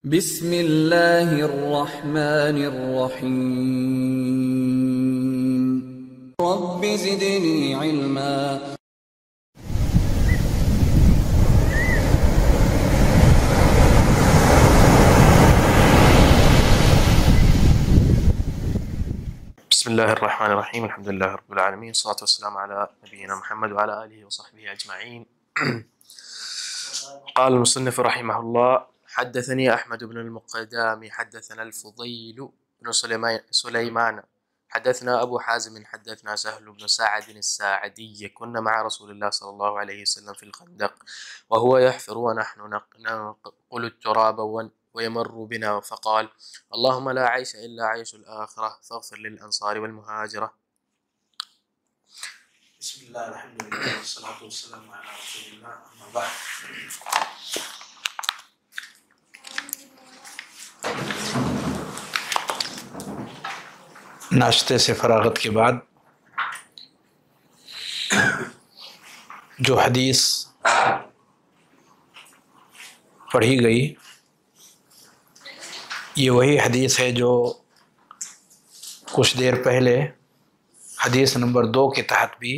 بسم اللہ الرحمن الرحیم رب زدنی علما۔ بسم الله الرحمن الرحيم الحمد لله رب العالمين والصلاة والسلام على نبينا محمد وعلى آله وصحبه أجمعين. قال المصنف رحمه الله: حدثني أحمد بن المقدام حدثنا الفضيل بن سليمان حدثنا أبو حازم حدثنا سهل بن سعد الساعدي كنا مع رسول الله صلى الله عليه وسلم في الخندق وهو يحفر ونحن ننقل التراب ويمر بنا فقال: اللهم لا عيش إلا عيش الآخرة فاغفر للأنصار والمهاجرة. بسم الله الحمد لله والصلاة والسلام على رسول الله أما بعد. ناشتے سے فراغت کے بعد جو حدیث پڑھی گئی یہ وہی حدیث ہے جو کچھ دیر پہلے حدیث نمبر 2 کے تحت بھی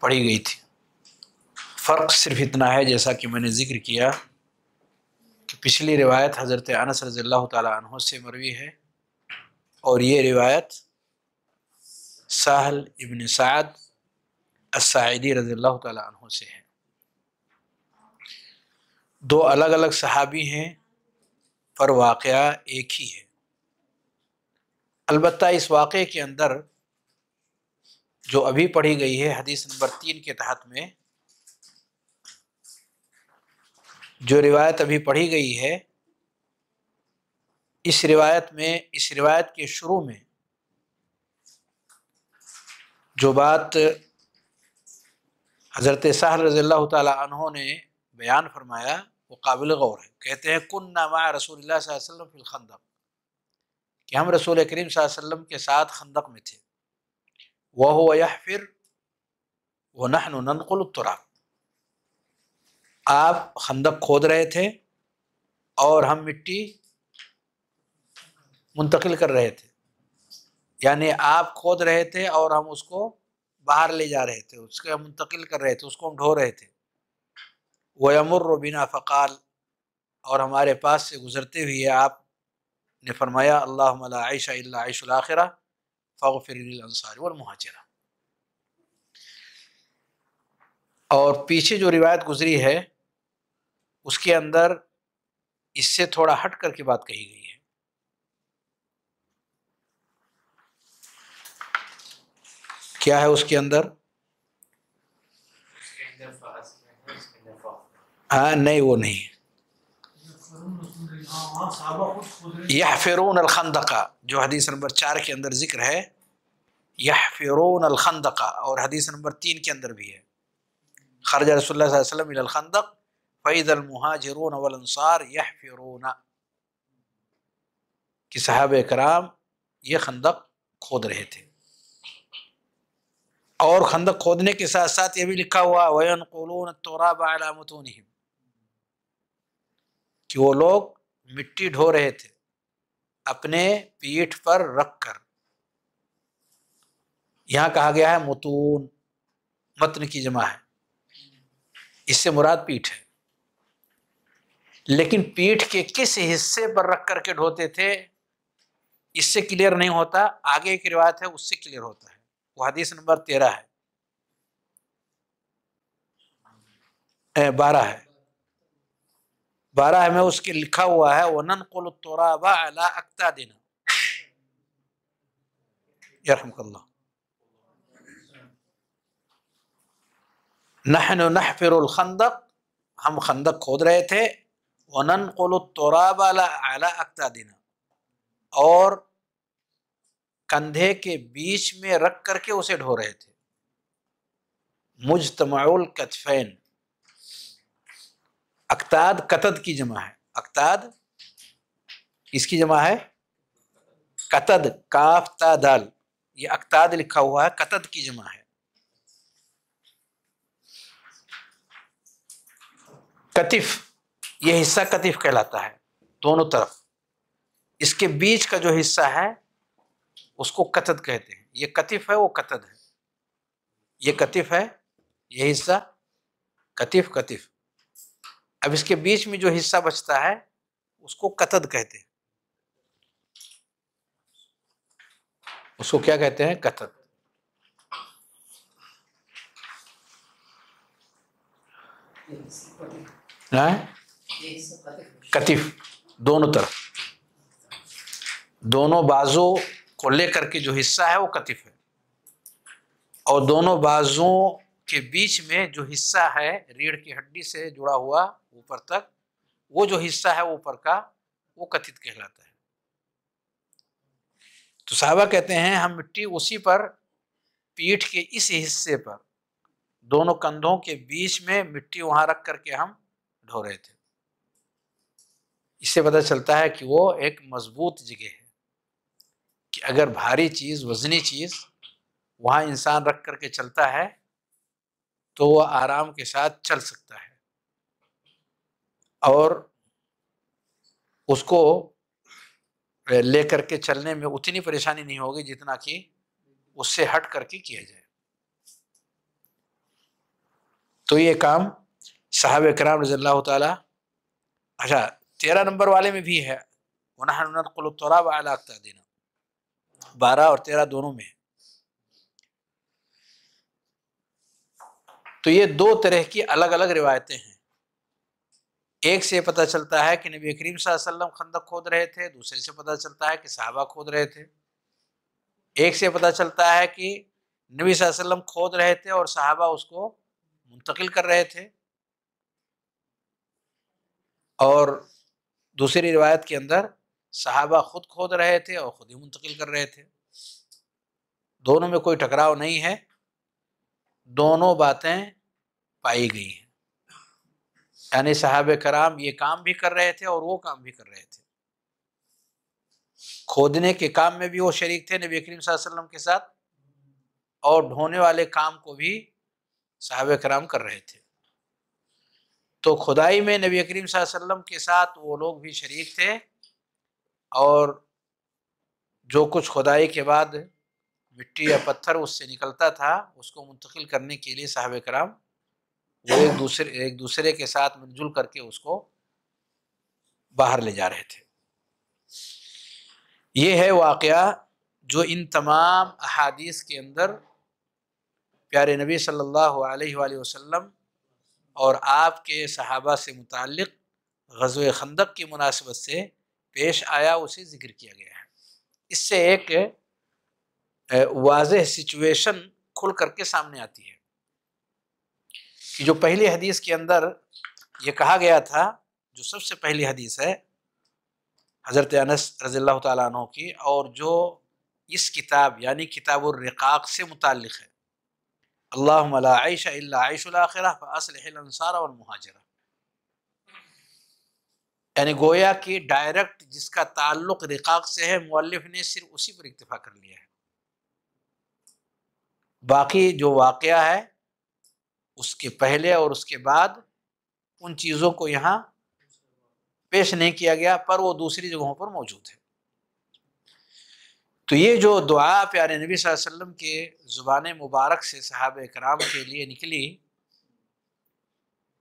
پڑھی گئی تھی۔ فرق صرف اتنا ہے، جیسا کہ میں نے ذکر کیا، کہ پچھلی روایت حضرت انس رضی اللہ تعالیٰ عنہ سے مروی ہے اور یہ روایت سہل ابن سعد الساعدی رضی اللہ تعالیٰ عنہ سے ہے۔ دو الگ الگ صحابی ہیں پر واقعہ ایک ہی ہے۔ البتہ اس واقعے کے اندر جو ابھی پڑھی گئی ہے حدیث نمبر 3 کے تحت میں جو روایت ابھی پڑھی گئی ہے، اس روایت کے شروع میں جو بات حضرت سہل رضی اللہ تعالی عنہ نے بیان فرمایا وہ قابل غور ہے۔ کہتے ہیں کننا مع رسول اللہ صلی اللہ علیہ وسلم فی الخندق، کہ ہم رسول کریم صلی اللہ علیہ وسلم کے ساتھ خندق میں تھے۔ وَهُوَ يَحْفِرُ وَنَحْنُ نَنْقُلُ التُّرَابَ، آپ خندق کھود رہے تھے اور ہم مٹی منتقل کر رہے تھے، یعنی آپ کھود رہے تھے اور ہم اس کو باہر لے جا رہے تھے، اس کو منتقل کر رہے تھے، اس کو ہم ڈھو رہے تھے۔ وَيَمُرُّ بِنَا فَقَالَ، اور ہمارے پاس سے گزرتے ہوئے آپ نے فرمایا: اللہم لا عیش الا عیش الآخرہ فاغفر للانصار والمہاجرہ۔ اور پیچھے جو روایت گزری ہے اس کے اندر اس سے تھوڑا ہٹ کر کے بات کہی گئی ہے۔ کیا ہے اس کے اندر؟ ہاں نہیں، وہ نہیں۔ یحفرون الخندق جو حدیث نمبر 4 کے اندر ذکر ہے، یحفرون الخندق، اور حدیث نمبر 3 کے اندر بھی ہے خرج رسول اللہ صلی اللہ علیہ وسلم الی الخندق فاذا المہاجرون والانصار یحفرون، کہ صحابہ کرام یہ خندق کھود رہے تھے۔ اور خندق کھودنے کے ساتھ ساتھ یہ بھی لکھا ہوا وَيَنْقُلُونَ التُّرَابَ عَلَى مُتُونِهِمْ، کہ وہ لوگ مٹی ڈھو رہے تھے اپنے پیٹھ پر رکھ کر۔ یہاں کہا گیا ہے متون، متن کی جمع ہے، اس سے مراد پیٹھ ہے، لیکن پیٹھ کے کس حصے پر رکھ کر کے ڈھوتے تھے اس سے کلیئر نہیں ہوتا۔ آگے ایک روایت ہے اس سے کلیئر ہوتا ہے، وہ حدیث نمبر 13 ہے، 12 ہے، 12 میں اس کے لکھا ہوا ہے وَنَنْقُلُ التُّرَابَ عَلَىٰ أَكْتَادِنَا، یرحمک اللہ، نحن نحفر الخندق، ہم خندق کھود رہے تھے، وَنَنْقُلُ التُّرَابَ عَلَىٰ أَكْتَادِنَا، اور کندھے کے بیچ میں رکھ کر کے اسے ڈھو رہے تھے۔ مجتمع الکتفین، اکتاد کتد کی جمع ہے، اکتاد اس کی جمع ہے کتد، کاف تا دال، یہ اکتاد لکھا ہوا ہے، کتد کی جمع ہے۔ کتف، یہ حصہ کتف کہلاتا ہے، دونوں طرف، اس کے بیچ کا جو حصہ ہے اس کو کتد کہتے ہیں. یہ کتف ہے، وہ کتد ہے. یہ کتف ہے، یہ حصہ کتف. اب اس کے بیچ میں جو حصہ بچتا ہے اس کو کتد کہتے ہیں. اس کو کیا کہتے ہیں؟ کتد. کتف دونوں طرف، دونوں بازو کو لے کر کے جو حصہ ہے وہ کتف ہے، اور دونوں بازوؤں کے بیچ میں جو حصہ ہے ریڑھ کی ہڈی سے جڑا ہوا اوپر تک، وہ جو حصہ ہے اوپر کا وہ کتف کہلاتا ہے. تو صحابہ کہتے ہیں ہم مٹی اسی پر، پیٹھ کے اس حصے پر، دونوں کندھوں کے بیچ میں مٹی وہاں رکھ کر کے ہم ڈھو رہے تھے. اس سے پتہ چلتا ہے کہ وہ ایک مضبوط جگہ ہے کہ اگر بھاری چیز، وزنی چیز وہاں انسان رکھ کر کے چلتا ہے تو وہ آرام کے ساتھ چل سکتا ہے، اور اس کو لے کر کے چلنے میں اتنی پریشانی نہیں ہوگی جتنا کہ اس سے ہٹ کر کے کیا جائے. تو یہ کام صحابہ کرام رضی اللہ تعالی. اچھا 13 نمبر والے میں بھی ہے، وَنَحْنُ نَنْقُلُ التُّرَابَ عَلَىٰ أَكْتَافِنَا، 12 اور 13 دونوں میں ہے. تو یہ دو طرح کی الگ الگ روایتیں ہیں. ایک سے پتہ چلتا ہے کہ نبی کریم صلی اللہ علیہ وسلم خندق کھود رہے تھے، دوسرے سے پتہ چلتا ہے کہ صحابہ کھود رہے تھے. ایک سے پتہ چلتا ہے کہ نبی صلی اللہ علیہ وسلم کھود رہے تھے اور صحابہ اس کو منتقل کر رہے تھے، اور دوسری روایت کے اندر صحابہ خود کھود رہے تھے اور خود ہی منتقل کر رہے تھے. دونوں میں کوئی ٹکراؤ نہیں ہے، دونوں باتیں پائی گئی ہیں. یعنی صحابہ کرام یہ کام بھی کر رہے تھے اور وہ کام بھی کر رہے تھے. کھودنے کے کام میں بھی وہ شریک تھے نبی کریم صلی اللہ علیہ وسلم کے ساتھ، اور ڈھونے والے کام کو بھی صحابہ کرام کر رہے تھے. تو کھدائی میں نبی کریم صلی اللہ علیہ وسلم کے ساتھ وہ لوگ بھی شریک تھے، اور جو کچھ کھدائی کے بعد مٹی یا پتھر اس سے نکلتا تھا اس کو منتقل کرنے کے لیے صحابہ کرام وہ ایک دوسرے کے ساتھ مل جل کر کے اس کو باہر لے جا رہے تھے. یہ ہے واقعہ جو ان تمام احادیث کے اندر پیارے نبی صلی اللہ علیہ وآلہ وسلم اور آپ کے صحابہ سے متعلق غزوہ خندق کی مناسبت سے پیش آیا، اسے ذکر کیا گیا ہے. اس سے ایک واضح سچویشن کھل کر کے سامنے آتی ہے کہ جو پہلی حدیث کے اندر یہ کہا گیا تھا، جو سب سے پہلی حدیث ہے حضرت انس رضی اللہ تعالیٰ عنہ کی، اور جو اس کتاب یعنی کتاب الرقاق سے متعلق ہے، اللہم لا عیش الا عیش الاخرہ فاصلح الانصار والمہاجرہ، یعنی گویا کہ ڈائریکٹ جس کا تعلق رقاق سے ہے، مؤلف نے صرف اسی پر اکتفا کر لیا ہے. باقی جو واقعہ ہے اس کے پہلے اور اس کے بعد ان چیزوں کو یہاں پیش نہیں کیا گیا، پر وہ دوسری جگہوں پر موجود ہے. تو یہ جو دعا پیارے نبی صلی اللہ علیہ وسلم کے زبان مبارک سے صحابہ کرام کے لیے نکلی،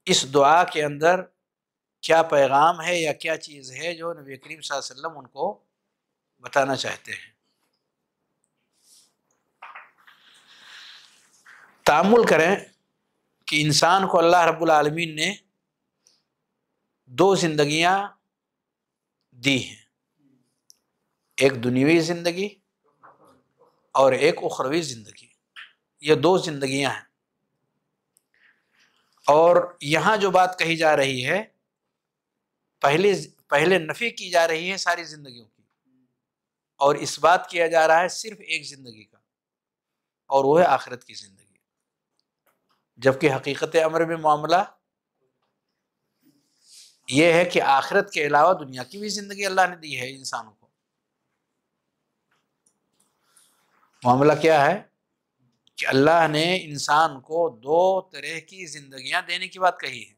اس دعا کے اندر کیا پیغام ہے یا کیا چیز ہے جو نبی کریم صلی اللہ علیہ وسلم ان کو بتانا چاہتے ہیں؟ تأمل کریں کہ انسان کو اللہ رب العالمین نے 2 زندگیاں دی ہیں، ایک دنیوی زندگی اور ایک اخروی زندگی. یہ 2 زندگیاں ہیں، اور یہاں جو بات کہی جا رہی ہے پہلے نفی کی جا رہی ہے ساری زندگیوں کی، اور اس بات کیا جا رہا ہے صرف ایک زندگی کا، اور وہ ہے آخرت کی زندگی. جبکہ حقیقت امر میں معاملہ یہ ہے کہ آخرت کے علاوہ دنیا کی بھی زندگی اللہ نے دی ہے انسانوں کو. معاملہ کیا ہے کہ اللہ نے انسان کو 2 طرح کی زندگیاں دینے کی بات کہی ہے،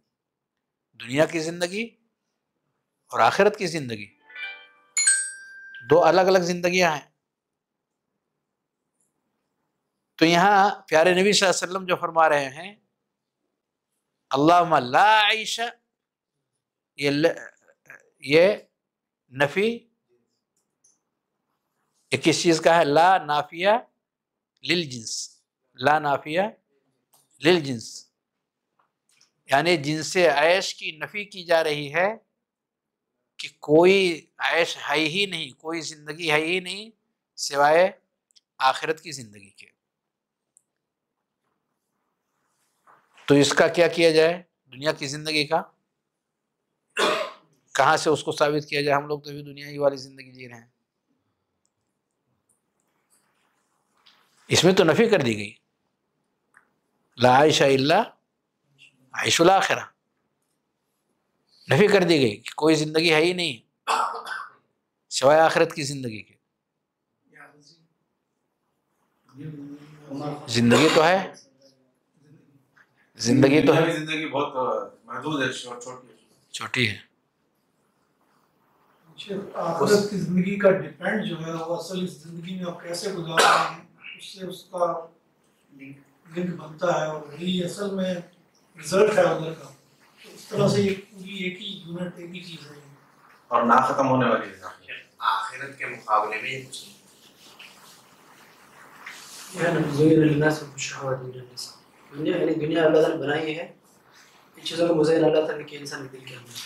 دنیا کی زندگی اور آخرت کی زندگی، دو الگ الگ زندگیاں ہیں۔ تو یہاں پیارے نبی صلی اللہ علیہ وسلم جو فرما رہے ہیں اللہم لا عیش، یہ نفی، یہ کس چیز کا ہے؟ لا نافیہ للجنس، لا نافیہ للجنس، یعنی جنس عیش کی نفی کی جا رہی ہے کہ کوئی عیش ہے ہی نہیں، کوئی زندگی ہے ہی نہیں سوائے آخرت کی زندگی کے۔ تو اس کا کیا کیا جائے؟ دنیا کی زندگی کا کہاں سے اس کو ثابت کیا جائے؟ ہم لوگ تو ابھی دنیا ہی والی زندگی جی رہے ہیں، اس میں تو نفی کر دی گئی، لا عیش الا عیش الاخرہ، نفی کر دی گئی کہ کوئی زندگی ہے ہی نہیں سوائے آخرت کی زندگی کے۔ زندگی تو ہے، زندگی تو ہے، زندگی بہت محدود ہے، چھوٹی ہے۔ آخرت کی زندگی کا ڈیپینڈ جو ہے وہ اصل اس زندگی میں آپ کیسے گزار رہے ہیں اس سے اس کا لنک بنتا ہے، اور وہی اصل میں رزلٹ ہے ادھر کا۔ تو اس طرح سے یہ پوری ایک ہی یونٹ، ایک ہی چیز ہے اور نہ ختم ہونے والی ہے آخرت کے مقابلے میں یہ کچھ نہیں۔ دنیا یعنی دنیا اللہ تعالیٰ نے بنائی ہے، ان چیزوں کا مزین اللہ تعالیٰ کے انسان کے دل کے اندر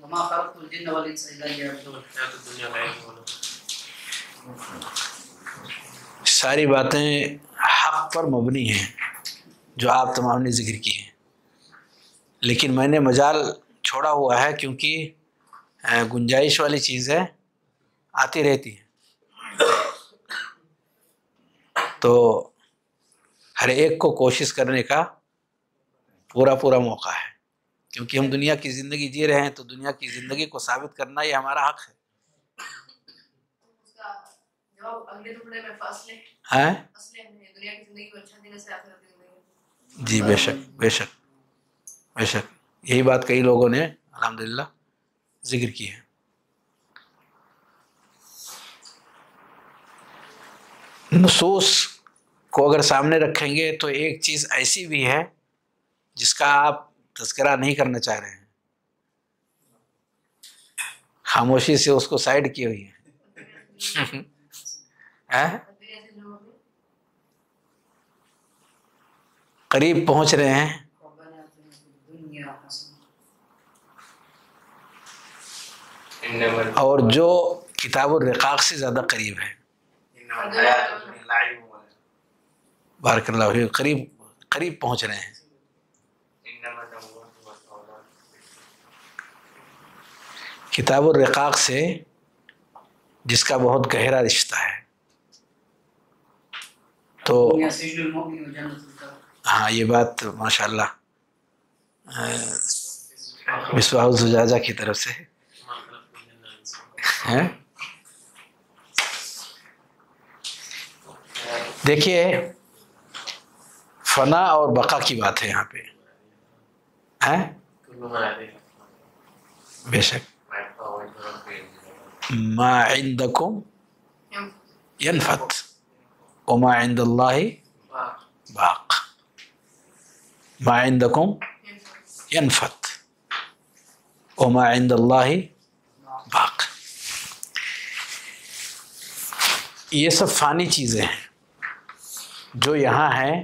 وما خلقت الجن والانس الا ليعبدون۔ ساری باتیں حق پر مبنی ہیں جو آپ تمام نے ذکر کی ہیں، لیکن میں نے مجال چھوڑا ہوا ہے کیونکہ گنجائش والی چیزیں آتی رہتی ہیں، تو ہر ایک کو کوشش کرنے کا پورا موقع ہے، کیونکہ ہم دنیا کی زندگی جی رہے ہیں تو دنیا کی زندگی کو ثابت کرنا یہ ہمارا حق ہے۔ جی بے شک بے شک بے شک، یہی بات کئی لوگوں نے الحمدللہ ذکر کی ہے۔ نصوص کو اگر سامنے رکھیں گے تو ایک چیز ایسی بھی ہے جس کا آپ تذکرہ نہیں کرنا چاہ رہے ہیں، خاموشی سے اس کو سائڈ کی ہوئی ہے، قریب پہنچ رہے ہیں، اور جو کتاب الرقاق سے زیادہ قریب ہے، بارک اللہ فیک، قریب پہنچ رہے ہیں۔ کتاب الرقاق سے جس کا بہت گہرا رشتہ ہے، تو ہاں یہ بات ماشاءاللہ مصباح الزجاجہ کی طرف سے ہے۔ دیکھیے فنا اور بقا کی بات ہے یہاں پہ، بے شک ما عندکم ینفت وما عند اللہ باق، ما عندکم ینفت وما عند اللہ باق، یہ سب فانی چیزیں ہیں، جو یہاں ہیں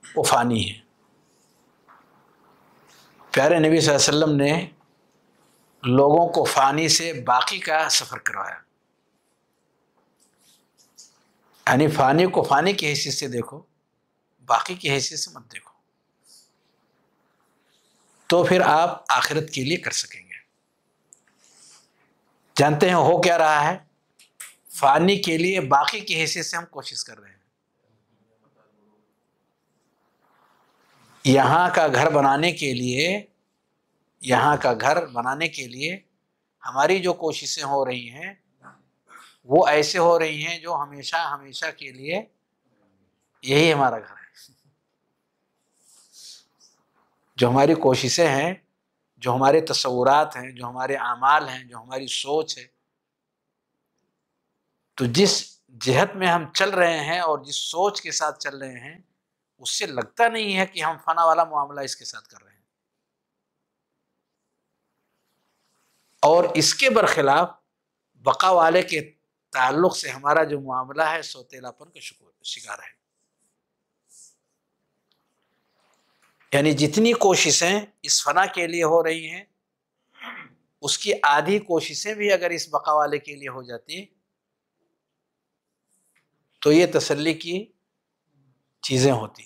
وہ فانی ہیں۔ پیارے نبی صلی اللہ علیہ وسلم نے لوگوں کو فانی سے باقی کا سفر کروایا، یعنی فانی کو فانی کی حیثیت سے دیکھو، باقی کی حیثیت سے مت دیکھو، تو پھر آپ آخرت کے لیے کر سکیں گے۔ جانتے ہیں ہو کیا رہا ہے؟ فانی کے لیے باقی کی حیثیت سے ہم کوشش کر رہے ہیں، یہاں کا گھر بنانے کے لیے ہماری جو کوششیں ہو رہی ہیں وہ ایسے ہو رہی ہیں جو ہمیشہ کے لیے یہی ہمارا گھر ہے۔ جو ہماری کوششیں ہیں، جو ہمارے تصورات ہیں، جو ہمارے اعمال ہیں، جو ہماری سوچ ہے، تو جس جہت میں ہم چل رہے ہیں اور جس سوچ کے ساتھ چل رہے ہیں، اس سے لگتا نہیں ہے کہ ہم فنا والا معاملہ اس کے ساتھ کر رہے ہیں. اور اس کے برخلاف بقا والے کے تعلق سے ہمارا جو معاملہ ہے سوتیلاپن کا شکار ہے. یعنی جتنی کوششیں اس فنا کے لیے ہو رہی ہیں، اس کی آدھی کوششیں بھی اگر اس بقا والے کے لیے ہو جاتی تو یہ تسلی کی چیزیں ہوتی.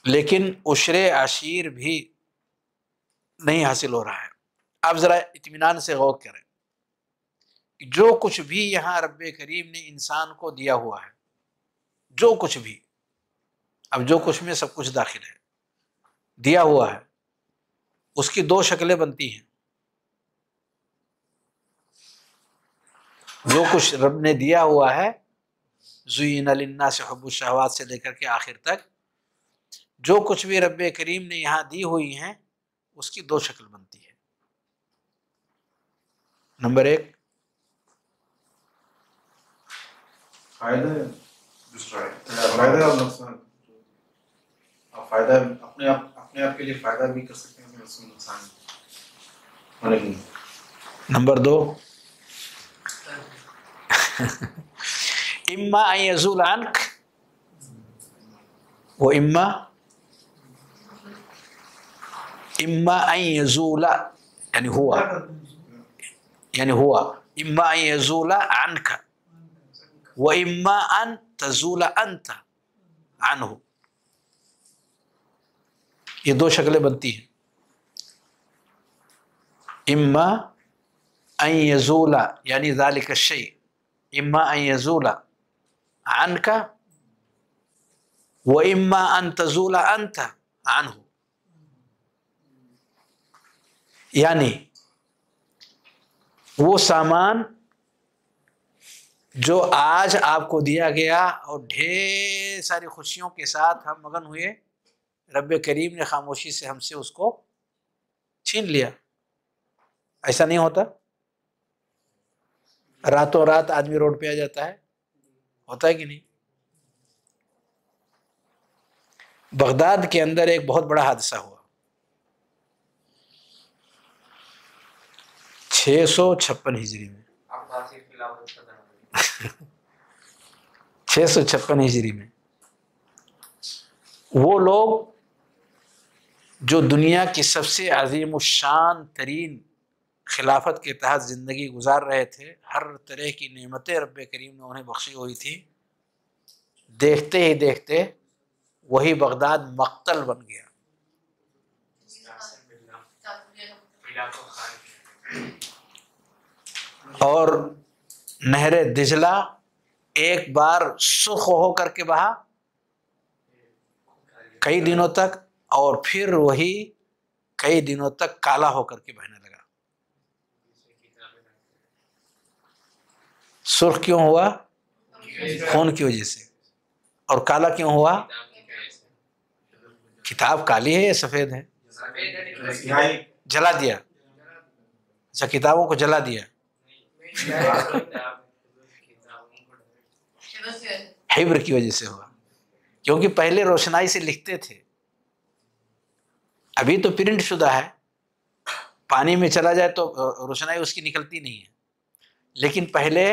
لیکن عشر عشیر بھی نہیں حاصل ہو رہا ہے. آپ ذرا اطمینان سے غور کریں کہ جو کچھ بھی یہاں رب کریم نے انسان کو دیا ہوا ہے، جو کچھ بھی، اب جو کچھ میں سب کچھ داخل ہے، دیا ہوا ہے، اس کی دو شکلیں بنتی ہیں. جو کچھ رب نے دیا ہوا ہے، زُیِّنَ لِلنَّاسِ حُبُّ الشَّهَوَاتِ سے لے کر کے آخر تک جو کچھ بھی رب کریم نے یہاں دی ہوئی ہیں، اس کی دو شکل بنتی ہے. نمبر 1 فائدہ اور نقصان. فائدہ اپنے آپ کے لیے فائدہ بھی کر سکتے ہیں، اس میں نقصان ہونے کی. نمبر 2 اما ان یزول عنک و اما ان یزول یعنی ہوا اما ان یزول عنک و اما ان تزول انت عنہ. یہ دو شکلیں بنتی ہیں. اما ان یزول یعنی ذالک الشیء، اما ان یزول عنک و اما ان تزول انت عنہ. یعنی وہ سامان جو آج آپ کو دیا گیا اور ڈھیر ساری خوشیوں کے ساتھ ہم مگن ہوئے، رب کریم نے خاموشی سے ہم سے اس کو چھین لیا. ایسا نہیں ہوتا؟ راتوں رات آدمی روڈ پہ آ جاتا ہے، ہوتا ہے کہ نہیں؟ بغداد کے اندر ایک بہت بڑا حادثہ ہوا 656 ہجری میں. 656 ہجری میں وہ لوگ جو دنیا کی سب سے عظیم الشان ترین خلافت کے تحت زندگی گزار رہے تھے، ہر طرح کی نعمتیں رب کریم نے انہیں بخشی ہوئی تھی، دیکھتے ہی دیکھتے وہی بغداد مقتل بن گیا. اور نہر دجلہ ایک بار سرخ ہو کر کے بہا کئی دنوں تک، اور پھر وہی کئی دنوں تک کالا ہو کر کے بہنے لگا. سرخ کیوں ہوا؟ خون کی وجہ سے. اور کالا کیوں ہوا؟ کتاب کالی ہے یا سفید ہے؟ جلا دیا. اچھا، کتابوں کو جلا دیا. حبر کی وجہ سے ہوا، کیونکہ پہلے روشنائی سے لکھتے تھے، ابھی تو پرنٹ شدہ ہے، پانی میں چلا جائے تو روشنائی اس کی نکلتی نہیں ہے، لیکن پہلے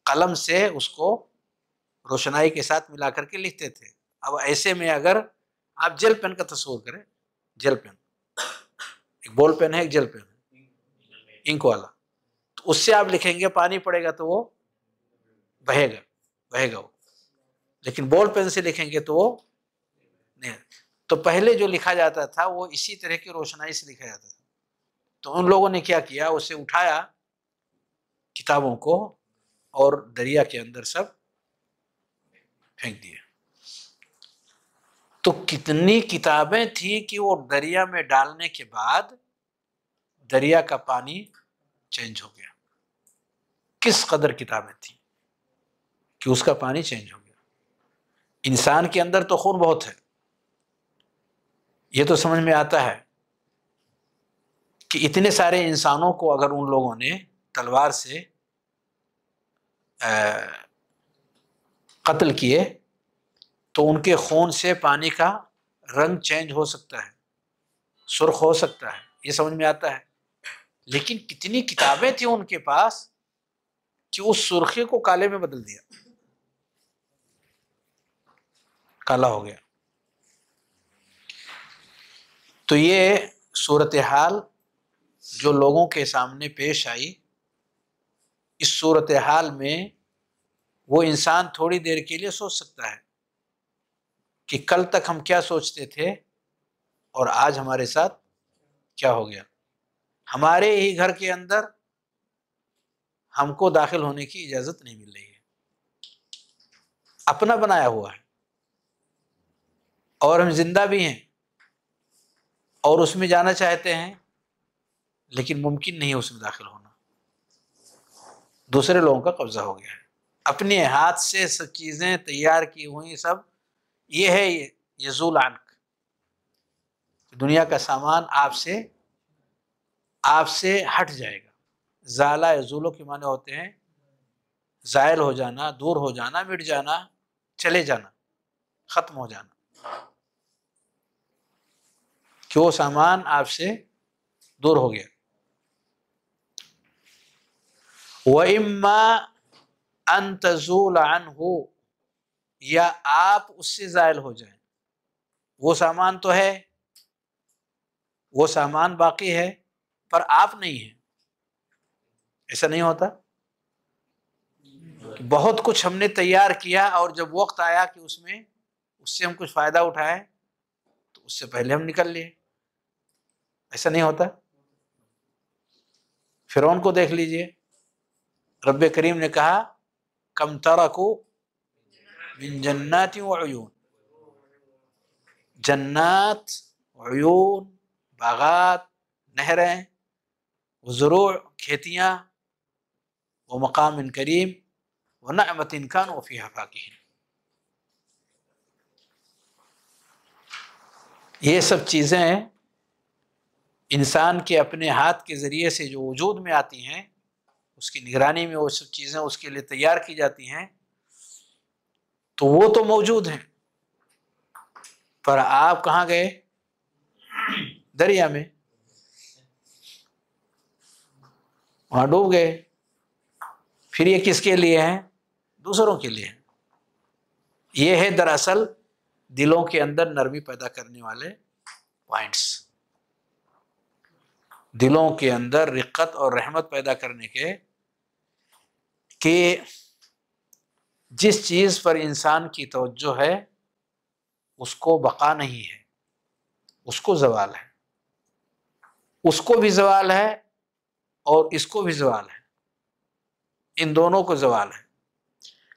قلم سے اس کو روشنائی کے ساتھ ملا کر کے لکھتے تھے. اب ایسے میں اگر آپ جیل پین کا تصور کریں، جیل پین، ایک بال پین ہے، ایک جیل پین ہے، انک والا، تو اس سے آپ لکھیں گے، پانی پڑے گا تو وہ بہے گا وہ، لیکن بال پین سے لکھیں گے تو وہ نہیں. تو پہلے جو لکھا جاتا تھا وہ اسی طرح کی روشنائی سے لکھا جاتا تھا. تو ان لوگوں نے کیا کیا، اسے اٹھایا کتابوں کو اور دریا کے اندر سب پھینک دیا. تو کتنی کتابیں تھیں کہ وہ دریا میں ڈالنے کے بعد دریا کا پانی چینج ہو گیا. کس قدر کتابیں تھیں کہ اس کا پانی چینج ہو گیا. انسان کے اندر تو خون بہت ہے، یہ تو سمجھ میں آتا ہے کہ اتنے سارے انسانوں کو اگر ان لوگوں نے تلوار سے قتل کیے تو ان کے خون سے پانی کا رنگ چینج ہو سکتا ہے، سرخ ہو سکتا ہے، یہ سمجھ میں آتا ہے. لیکن کتنی کتابیں تھیں ان کے پاس کہ اس سرخی کو کالے میں بدل دیا، کالا ہو گیا. تو یہ صورتحال جو لوگوں کے سامنے پیش آئی، اس صورتحال میں وہ انسان تھوڑی دیر کے لیے سوچ سکتا ہے کہ کل تک ہم کیا سوچتے تھے اور آج ہمارے ساتھ کیا ہو گیا. ہمارے ہی گھر کے اندر ہم کو داخل ہونے کی اجازت نہیں مل رہی ہے، اپنا بنایا ہوا ہے، اور ہم زندہ بھی ہیں اور اس میں جانا چاہتے ہیں، لیکن ممکن نہیں ہے اس میں داخل ہونا. دوسرے لوگوں کا قبضہ ہو گیا ہے، اپنے ہاتھ سے سب چیزیں تیار کی ہوئی سب. یہ ہے یزول عنک، دنیا کا سامان آپ سے ہٹ جائے گا. زالہ یزولو کے معنی ہوتے ہیں زائل ہو جانا، دور ہو جانا، مٹ جانا، چلے جانا، ختم ہو جانا، کہ وہ سامان آپ سے دور ہو گیا. وَإِمَّا أَن تَزُولَ عَنْهُ، یا آپ اس سے زائل ہو جائیں. وہ سامان تو ہے، وہ سامان باقی ہے، پر آپ نہیں ہیں. ایسا نہیں ہوتا؟ بہت کچھ ہم نے تیار کیا اور جب وقت آیا کہ اس سے ہم کچھ فائدہ اٹھائے تو اس سے پہلے ہم نکل لیے. ایسا نہیں ہوتا؟ فرعون کو دیکھ لیجئے، رب کریم نے کہا کم ترکوا من جنات وعیون، جنات، عیون، باغات، نہریں، وزروع، کھیتیاں، ومقام کریم، ونعمت کانوا فیہا فاکہین. یہ سب چیزیں انسان کے اپنے ہاتھ کے ذریعے سے جو وجود میں آتی ہیں، اس کی نگرانی میں وہ سب چیزیں اس کے لیے تیار کی جاتی ہیں، تو وہ تو موجود ہیں، پر آپ کہاں گئے؟ دریا میں، وہاں ڈوب گئے. پھر یہ کس کے لیے ہیں؟ دوسروں کے لیے. یہ ہے دراصل دلوں کے اندر نرمی پیدا کرنے والے پوائنٹس، دلوں کے اندر رقت اور رحمت پیدا کرنے کے، کہ جس چیز پر انسان کی توجہ ہے اس کو بقا نہیں ہے، اس کو زوال ہے، اس کو بھی زوال ہے اور اس کو بھی زوال ہے، ان دونوں کو زوال ہے.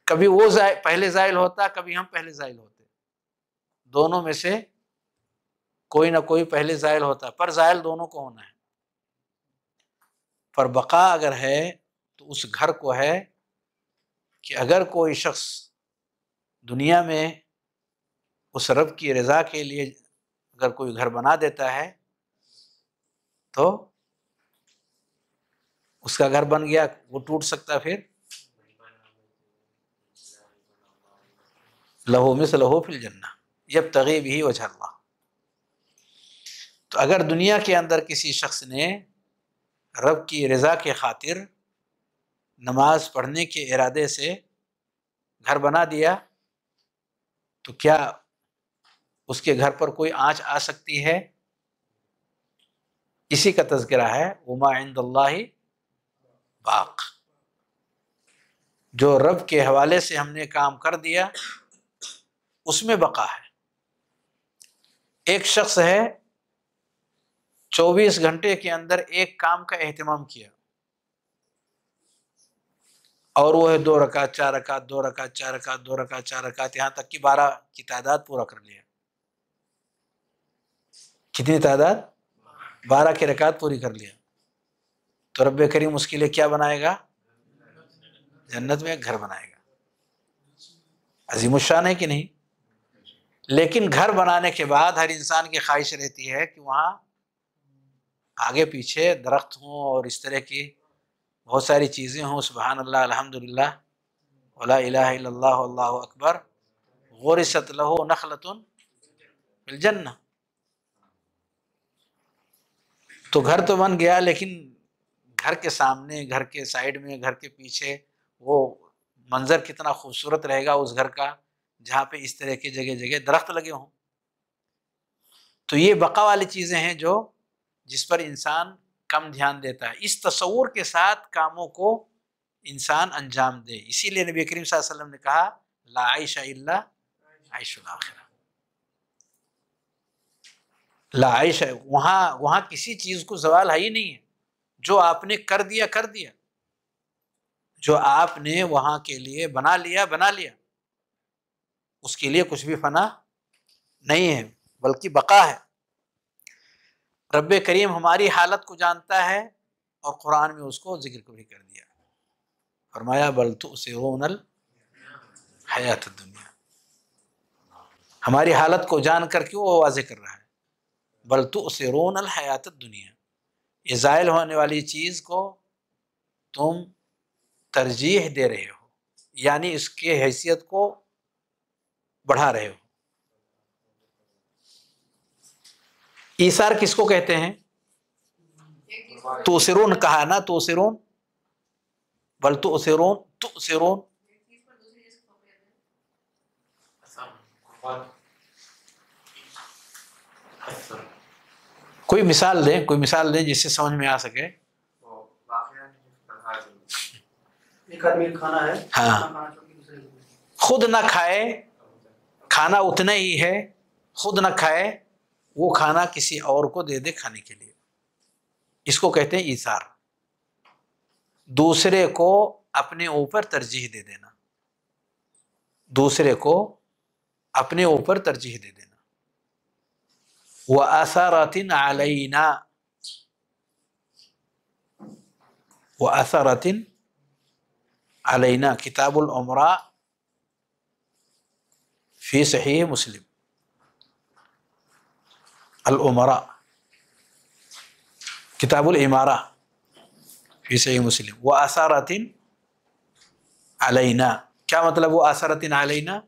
کبھی وہ پہلے زائل ہوتا، کبھی ہم پہلے زائل ہوتے، دونوں میں سے کوئی نہ کوئی پہلے زائل ہوتا، پر زائل دونوں کو ہونا ہے. پر بقا اگر ہے تو اس گھر کو ہے کہ اگر کوئی شخص دنیا میں اس رب کی رضا کے لیے اگر کوئی گھر بنا دیتا ہے تو اس کا گھر بن گیا، وہ ٹوٹ سکتا، پھر لہو مثلہ فی الجنہ یبتغی بہ وجہ اللہ. تو اگر دنیا کے اندر کسی شخص نے رب کی رضا کے خاطر نماز پڑھنے کے ارادے سے گھر بنا دیا تو کیا اس کے گھر پر کوئی آنچ آ سکتی ہے؟ اسی کا تذکرہ ہے وما عند اللہ باق. جو رب کے حوالے سے ہم نے کام کر دیا اس میں بقا ہے. ایک شخص ہے 24 گھنٹے کے اندر ایک کام کا اہتمام کیا اور وہ ہے 2 رکعت 4 رکعت 2 رکعت 4 رکعت 2 رکعت 4 رکعت، یہاں تک کہ 12 کی تعداد پورا کر لیا. کتنی تعداد؟ 12 کی رکعت پوری کر لیا. تو رب کریم اس کے لیے کیا بنائے گا؟ جنت میں ایک گھر بنائے گا. عظیم الشان ہے کہ نہیں؟ لیکن گھر بنانے کے بعد ہر انسان کی خواہش رہتی ہے کہ وہاں آگے پیچھے درخت ہوں اور اس طرح کی بہت ساری چیزیں ہوں. سبحان اللہ، الحمدللہ، ولا الہ الا اللہ، اللہ اکبر، غرست لہ نخلۃ فی الجنہ. تو گھر تو بن گیا، لیکن گھر کے سامنے، گھر کے سائڈ میں، گھر کے پیچھے وہ منظر کتنا خوبصورت رہے گا اس گھر کا جہاں پہ اس طرح کی جگہ جگہ درخت لگے ہوں. تو یہ بقا والی چیزیں ہیں جو جس پر انسان کم دھیان دیتا ہے. اس تصور کے ساتھ کاموں کو انسان انجام دے. اسی لیے نبی کریم صلی اللہ علیہ وسلم نے کہا لا عیش الا عیش الاخرہ. لا عیش، وہاں کسی چیز کو زوال ہے ہی نہیں ہے. جو آپ نے کر دیا کر دیا، جو آپ نے وہاں کے لیے بنا لیا بنا لیا، اس کے لیے کچھ بھی فنا نہیں ہے بلکہ بقا ہے. رب کریم ہماری حالت کو جانتا ہے اور قرآن میں اس کو ذکر بھی کر دیا. فرمایا بل تؤثرون الحیات الدنیا. ہماری حالت کو جان کر کیوں وہ واضح کر رہا ہے؟ بل تؤثرون الحیات الدنیا، یہ زائل ہونے والی چیز کو تم ترجیح دے رہے ہو، یعنی اس کی حیثیت کو بڑھا رہے ہو. ایثار کس کو کہتے ہیں؟ تؤثرون کہا نا، تؤثرون، بل تؤثرون، تؤثرون. کوئی مثال دیں، کوئی مثال دیں جس سے سمجھ میں آ سکے. ایک آدمی کھانا ہے، ہاں، کھانا چھوڑ کے دوسرے کو خود نہ کھائے، کھانا اتنا ہی ہے، خود نہ کھائے، وہ کھانا کسی اور کو دے دے کھانے کے لیے. اس کو کہتے ہیں ایثار. دوسرے کو اپنے اوپر ترجیح دے دینا، دوسرے کو اپنے اوپر ترجیح دے دینا. وَأَثَرَةٍ عَلَيْنَا، وَأَثَرَةٍ عَلَيْنَا، کتاب الامراء فی صحیح مسلم. الامراء، کتاب الامارہ فی صحیح مسلم. وَأَثَرَةٍ عَلَيْنَا، کیا مطلب وَأَثَرَةٍ عَلَيْنَا؟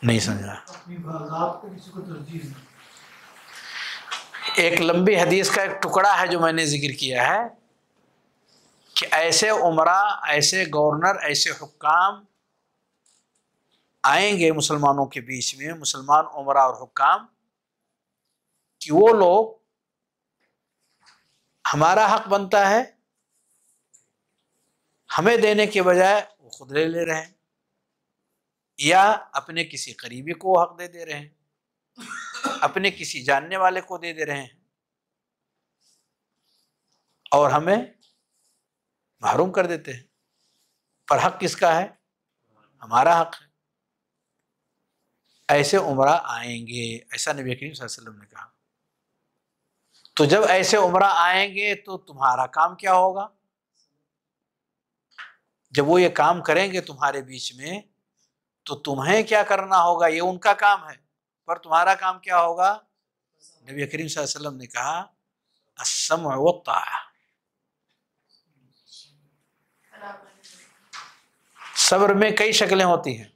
نہیں سمجھا. اپنی ذات کو کسی کو ترجیح دیں. ایک لمبی حدیث کا ایک ٹکڑا ہے جو میں نے ذکر کیا ہے کہ ایسے عمرا، ایسے گورنر، ایسے حکام آئیں گے مسلمانوں کے بیچ میں، مسلمان عمرا اور حکام، کہ وہ لوگ ہمارا حق بنتا ہے ہمیں دینے کے بجائے وہ خود لے لے رہے ہیں، یا اپنے کسی قریبی کو حق دے دے رہے ہیں، اپنے کسی جاننے والے کو دے دے رہے ہیں، اور ہمیں محروم کر دیتے ہیں. پر حق کس کا ہے؟ ہمارا حق ہے. ایسے عمرہ آئیں گے، ایسا نبی کریم صلی اللہ علیہ وسلم نے کہا. تو جب ایسے عمرہ آئیں گے تو تمہارا کام کیا ہوگا؟ جب وہ یہ کام کریں گے تمہارے بیچ میں تو تمہیں کیا کرنا ہوگا؟ یہ ان کا کام ہے، پر تمہارا کام کیا ہوگا؟ نبی کریم صلی اللہ علیہ وسلم نے کہا السمع والطاعہ. صبر میں کئی شکلیں ہوتی ہیں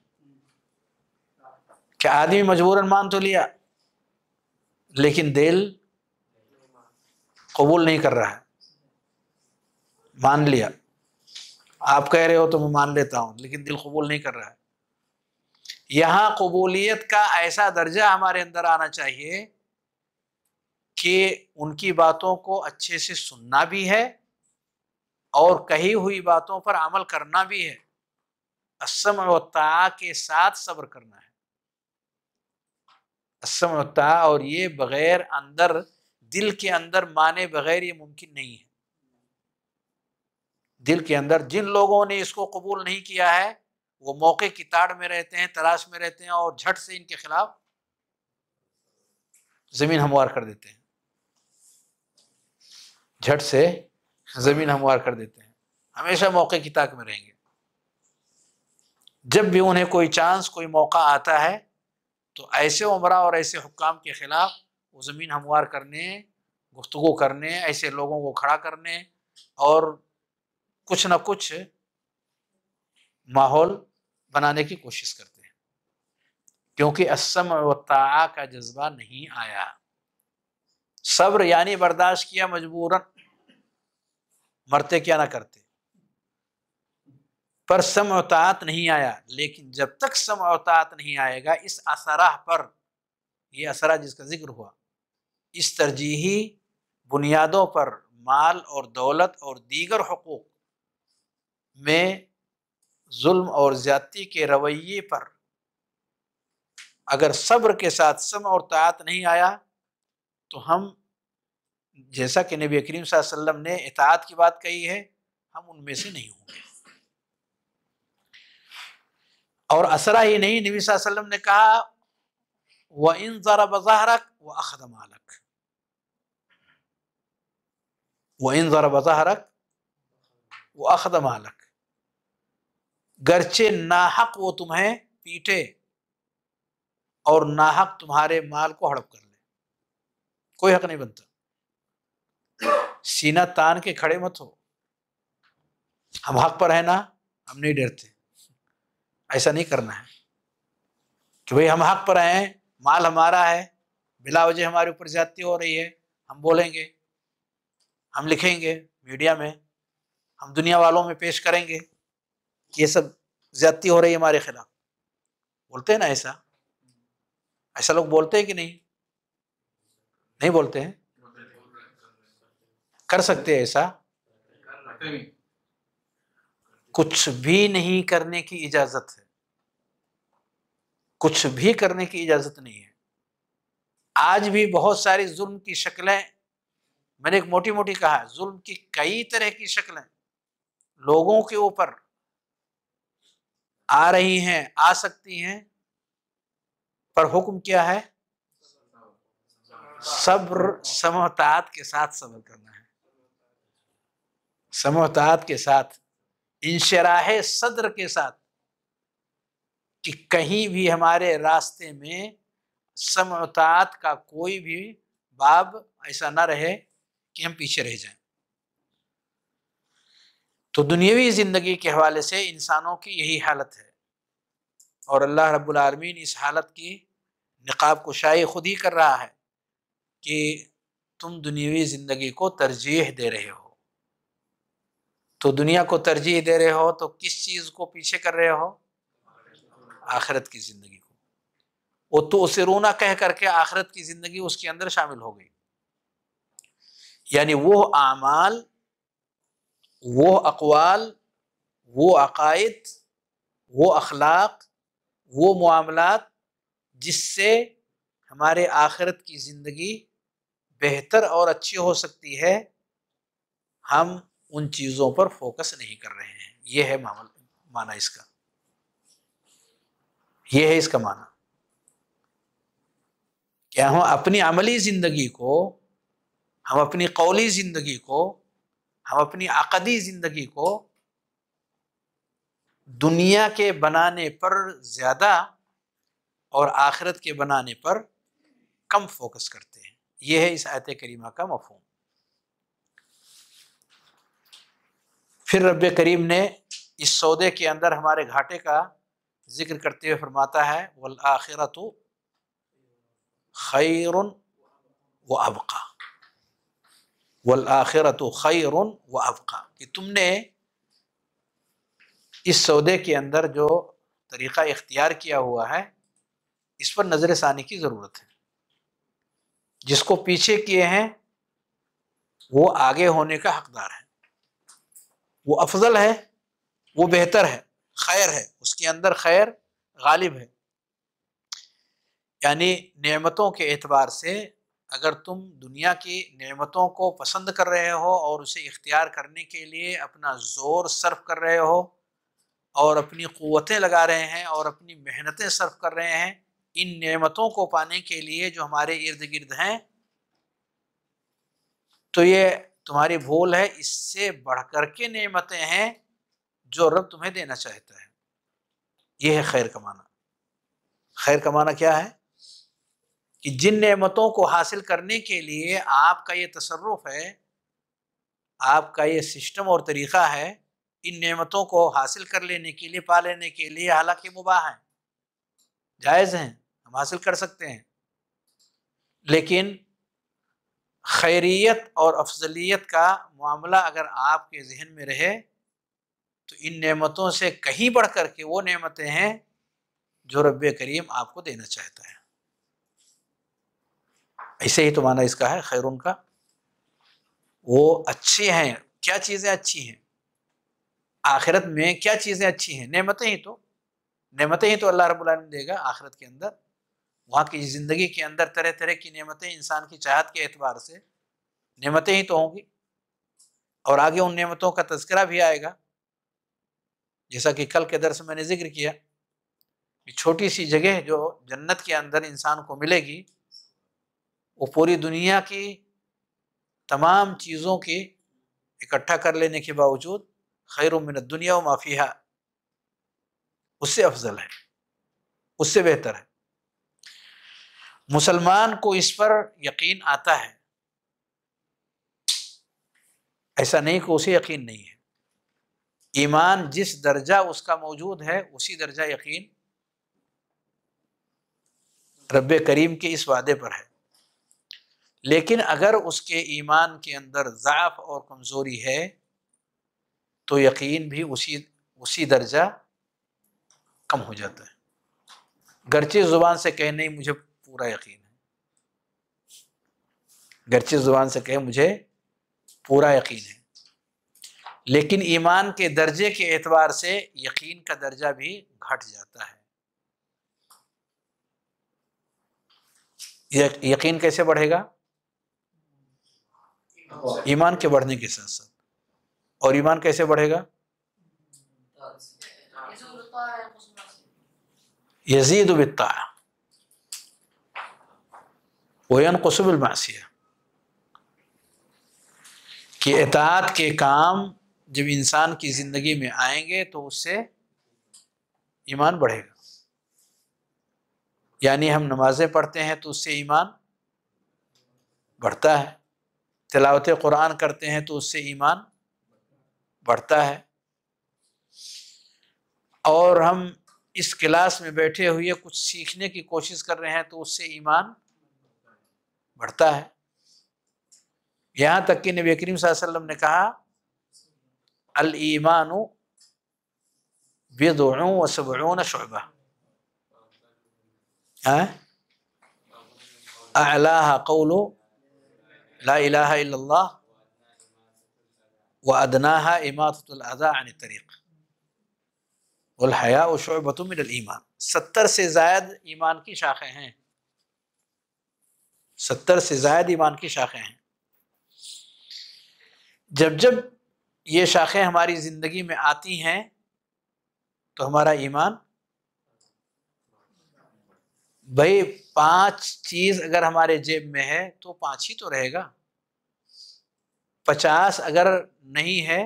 کہ آدمی مجبوراً مان تو لیا لیکن دل قبول نہیں کر رہا ہے. مان لیا، آپ کہہ رہے ہو تو میں مان لیتا ہوں، لیکن دل قبول نہیں کر رہا ہے. یہاں قبولیت کا ایسا درجہ ہمارے اندر آنا چاہیے کہ ان کی باتوں کو اچھے سے سننا بھی ہے اور کہی ہوئی باتوں پر عمل کرنا بھی ہے. السمع والطاعہ کے ساتھ صبر کرنا ہے. السمع والطاعہ، اور یہ بغیر اندر دل کے اندر مانے بغیر یہ ممکن نہیں ہے. دل کے اندر جن لوگوں نے اس کو قبول نہیں کیا ہے وہ موقع کی تاڑ میں رہتے ہیں، تلاش میں رہتے ہیں، اور جھٹ سے ان کے خلاف زمین ہموار کر دیتے ہیں. جھٹ سے زمین ہموار کر دیتے ہیں، ہمیشہ موقع کی تاک میں رہیں گے. جب بھی انہیں کوئی چانس کوئی موقع آتا ہے تو ایسے عمراء اور ایسے حکام کے خلاف وہ زمین ہموار کرنے، گفتگو کرنے، ایسے لوگوں کو کھڑا کرنے اور کچھ نہ کچھ ماحول بنانے کی کوشش کرتے ہیں، کیونکہ السمع والطاعہ کا جذبہ نہیں آیا۔ صبر یعنی برداشت کیا مجبوراً، مرتے کیا نہ کرتے، پر سمع و طاعت نہیں آیا۔ لیکن جب تک سمع و طاعت نہیں آئے گا، اس اثرہ پر، یہ اثرہ جس کا ذکر ہوا، اس ترجیحی بنیادوں پر، مال اور دولت اور دیگر حقوق میں ظلم اور زیادتی کے رویے پر اگر صبر کے ساتھ سمع اور طاعت نہیں آیا تو ہم، جیسا کہ نبی کریم صلی اللہ علیہ وسلم نے اطاعت کی بات کہی ہے، ہم ان میں سے نہیں ہوں گے۔ اور اسرا ہی نہیں، نبی صلی اللہ علیہ وسلم نے کہا وَإِن ضَرَبَ ظَهْرَكَ وَأَخَذَ مَالَكَ، وَإِن ضَرَبَ ظَهْرَكَ وَأَخَذَ مَالَكَ، گرچہ ناحق وہ تمہیں پیٹے اور ناحق تمہارے مال کو ہڑپ کر لے، کوئی حق نہیں بنتا، سینہ تان کے کھڑے مت ہو، ہم حق پر ہیں نا، ہم نہیں ڈرتے، ایسا نہیں کرنا ہے کہ بھئی ہم حق پر ہیں، مال ہمارا ہے، بلا وجہ ہمارے اوپر زیادتی ہو رہی ہے، ہم بولیں گے، ہم لکھیں گے میڈیا میں، ہم دنیا والوں میں پیش کریں گے کہ یہ سب زیادتی ہو رہی ہے ہمارے خلاف، بولتے ہیں نا ایسا؟ ایسا لوگ بولتے ہیں کہ نہیں بولتے ہیں؟ کر سکتے ہیں ایسا؟ کچھ بھی نہیں کرنے کی اجازت ہے، کچھ بھی کرنے کی اجازت نہیں ہے۔ آج بھی بہت ساری ظلم کی شکلیں، میں نے ایک موٹی موٹی کہا، ظلم کی کئی طرح کی شکلیں لوگوں کے اوپر آ رہی ہیں، آ سکتی ہیں، پر حکم کیا ہے؟ صبر، سمع و طاعت کے ساتھ صبر کرنا ہے، سمع و طاعت کے ساتھ، انشراح صدر کے ساتھ، کہ کہیں بھی ہمارے راستے میں سمع و طاعت کا کوئی بھی باب ایسا نہ رہے کہ ہم پیچھے رہ جائیں۔ تو دنیاوی زندگی کے حوالے سے انسانوں کی یہی حالت ہے، اور اللہ رب العالمین اس حالت کی نقاب کشائی خود ہی کر رہا ہے کہ تم دنیاوی زندگی کو ترجیح دے رہے ہو، تو دنیا کو ترجیح دے رہے ہو تو کس چیز کو پیچھے کر رہے ہو؟ آخرت کی زندگی کو۔ وہ تو اسرونا کہہ کر کے آخرت کی زندگی اس کے اندر شامل ہو گئی، یعنی وہ اعمال، وہ اقوال، وہ عقائد، وہ اخلاق، وہ معاملات جس سے ہمارے آخرت کی زندگی بہتر اور اچھی ہو سکتی ہے، ہم ان چیزوں پر فوکس نہیں کر رہے ہیں۔ یہ ہے معنی اس کا، یہ ہے اس کا معنی کہ ہم اپنی عملی زندگی کو، ہم اپنی قولی زندگی کو، ہم اپنی عقدی زندگی کو دنیا کے بنانے پر زیادہ اور آخرت کے بنانے پر کم فوکس کرتے ہیں۔ یہ ہے اس آیت کریمہ کا مفہوم۔ پھر رب کریم نے اس سودے کے اندر ہمارے گھاٹے کا ذکر کرتے ہوئے فرماتا ہے والآخرۃ خیر وابقی، والآخرۃ خیر وابقی، کہ تم نے اس سودے کے اندر جو طریقہ اختیار کیا ہوا ہے اس پر نظر ثانی کی ضرورت ہے۔ جس کو پیچھے کیے ہیں وہ آگے ہونے کا حقدار ہے، وہ افضل ہے، وہ بہتر ہے، خیر ہے، اس کے اندر خیر غالب ہے۔ یعنی نعمتوں کے اعتبار سے اگر تم دنیا کی نعمتوں کو پسند کر رہے ہو اور اسے اختیار کرنے کے لیے اپنا زور صرف کر رہے ہو اور اپنی قوتیں لگا رہے ہیں اور اپنی محنتیں صرف کر رہے ہیں ان نعمتوں کو پانے کے لیے جو ہمارے ارد گرد ہیں، تو یہ تمہاری بھول ہے۔ اس سے بڑھ کر کے نعمتیں ہیں جو رب تمہیں دینا چاہتا ہے۔ یہ ہے خیر کمانا۔ خیر کمانا کیا ہے؟ کہ جن نعمتوں کو حاصل کرنے کے لیے آپ کا یہ تصرف ہے، آپ کا یہ سسٹم اور طریقہ ہے، ان نعمتوں کو حاصل کر لینے کے لیے، پا لینے کے لیے، حالانکہ مباح ہیں، جائز ہیں، ہم حاصل کر سکتے ہیں، لیکن خیریت اور افضلیت کا معاملہ اگر آپ کے ذہن میں رہے تو ان نعمتوں سے کہیں بڑھ کر کے وہ نعمتیں ہیں جو رب کریم آپ کو دینا چاہتا ہے۔ ایسے ہی تو معنی اس کا ہے خیرون کا، وہ اچھے ہیں۔ کیا چیزیں اچھی ہیں؟ آخرت میں کیا چیزیں اچھی ہیں؟ نعمتیں ہی تو اللہ رب العالمین دے گا آخرت کے اندر۔ وہاں کی زندگی کے اندر طرح طرح کی نعمتیں، انسان کی چاہت کے اعتبار سے نعمتیں ہی تو ہوں گی، اور آگے ان نعمتوں کا تذکرہ بھی آئے گا، جیسا کہ کل کے درس میں نے ذکر کیا کہ چھوٹی سی جگہ جو جنت کے اندر انسان کو ملے گی، وہ پوری دنیا کی تمام چیزوں کی اکٹھا کر لینے کے باوجود خیر من الدنیا وما فیہا، اس سے افضل ہے، اس سے بہتر ہے۔ مسلمان کو اس پر یقین آتا ہے، ایسا نہیں کہ اسے یقین نہیں ہے۔ ایمان جس درجہ اس کا موجود ہے اسی درجہ یقین رب کریم کے اس وعدے پر ہے، لیکن اگر اس کے ایمان کے اندر ضعف اور کمزوری ہے تو یقین بھی اسی درجہ کم ہو جاتا ہے، گرچہ زبان سے کہے نہیں مجھے پورا یقین ہے، گرچہ زبان سے کہے مجھے پورا یقین ہے، لیکن ایمان کے درجے کے اعتبار سے یقین کا درجہ بھی گھٹ جاتا ہے۔ یقین کیسے بڑھے گا؟ ایمان کے بڑھنے کے ساتھ ساتھ۔ اور ایمان کیسے بڑھے گا؟ یزید بالطاعہ وینقص بالمعصیہ، کہ اطاعت کے کام جب انسان کی زندگی میں آئیں گے تو اس سے ایمان بڑھے گا۔ یعنی ہم نمازیں پڑھتے ہیں تو اس سے ایمان بڑھتا ہے، تلاوت قرآن کرتے ہیں تو اس سے ایمان بڑھتا ہے، اور ہم اس کلاس میں بیٹھے ہوئے کچھ سیکھنے کی کوشش کر رہے ہیں تو اس سے ایمان بڑھتا ہے۔ یہاں تک کہ نبی کریم صلی اللہ علیہ وسلم نے کہا الایمان بضع وسبعون شعبہ، اعلاها قول لا الہ الا اللہ وادناها اماطۃ الاذى عن الطریق والحیاء شعبۃ من الایمان۔ 70 سے زائد ایمان کی شاخیں ہیں، 70 سے زائد ایمان کی شاخیں ہیں۔ جب یہ شاخیں ہماری زندگی میں آتی ہیں تو ہمارا ایمان، بھائی 5 چیز اگر ہمارے جیب میں ہے تو 5 ہی تو رہے گا، 50 اگر نہیں ہے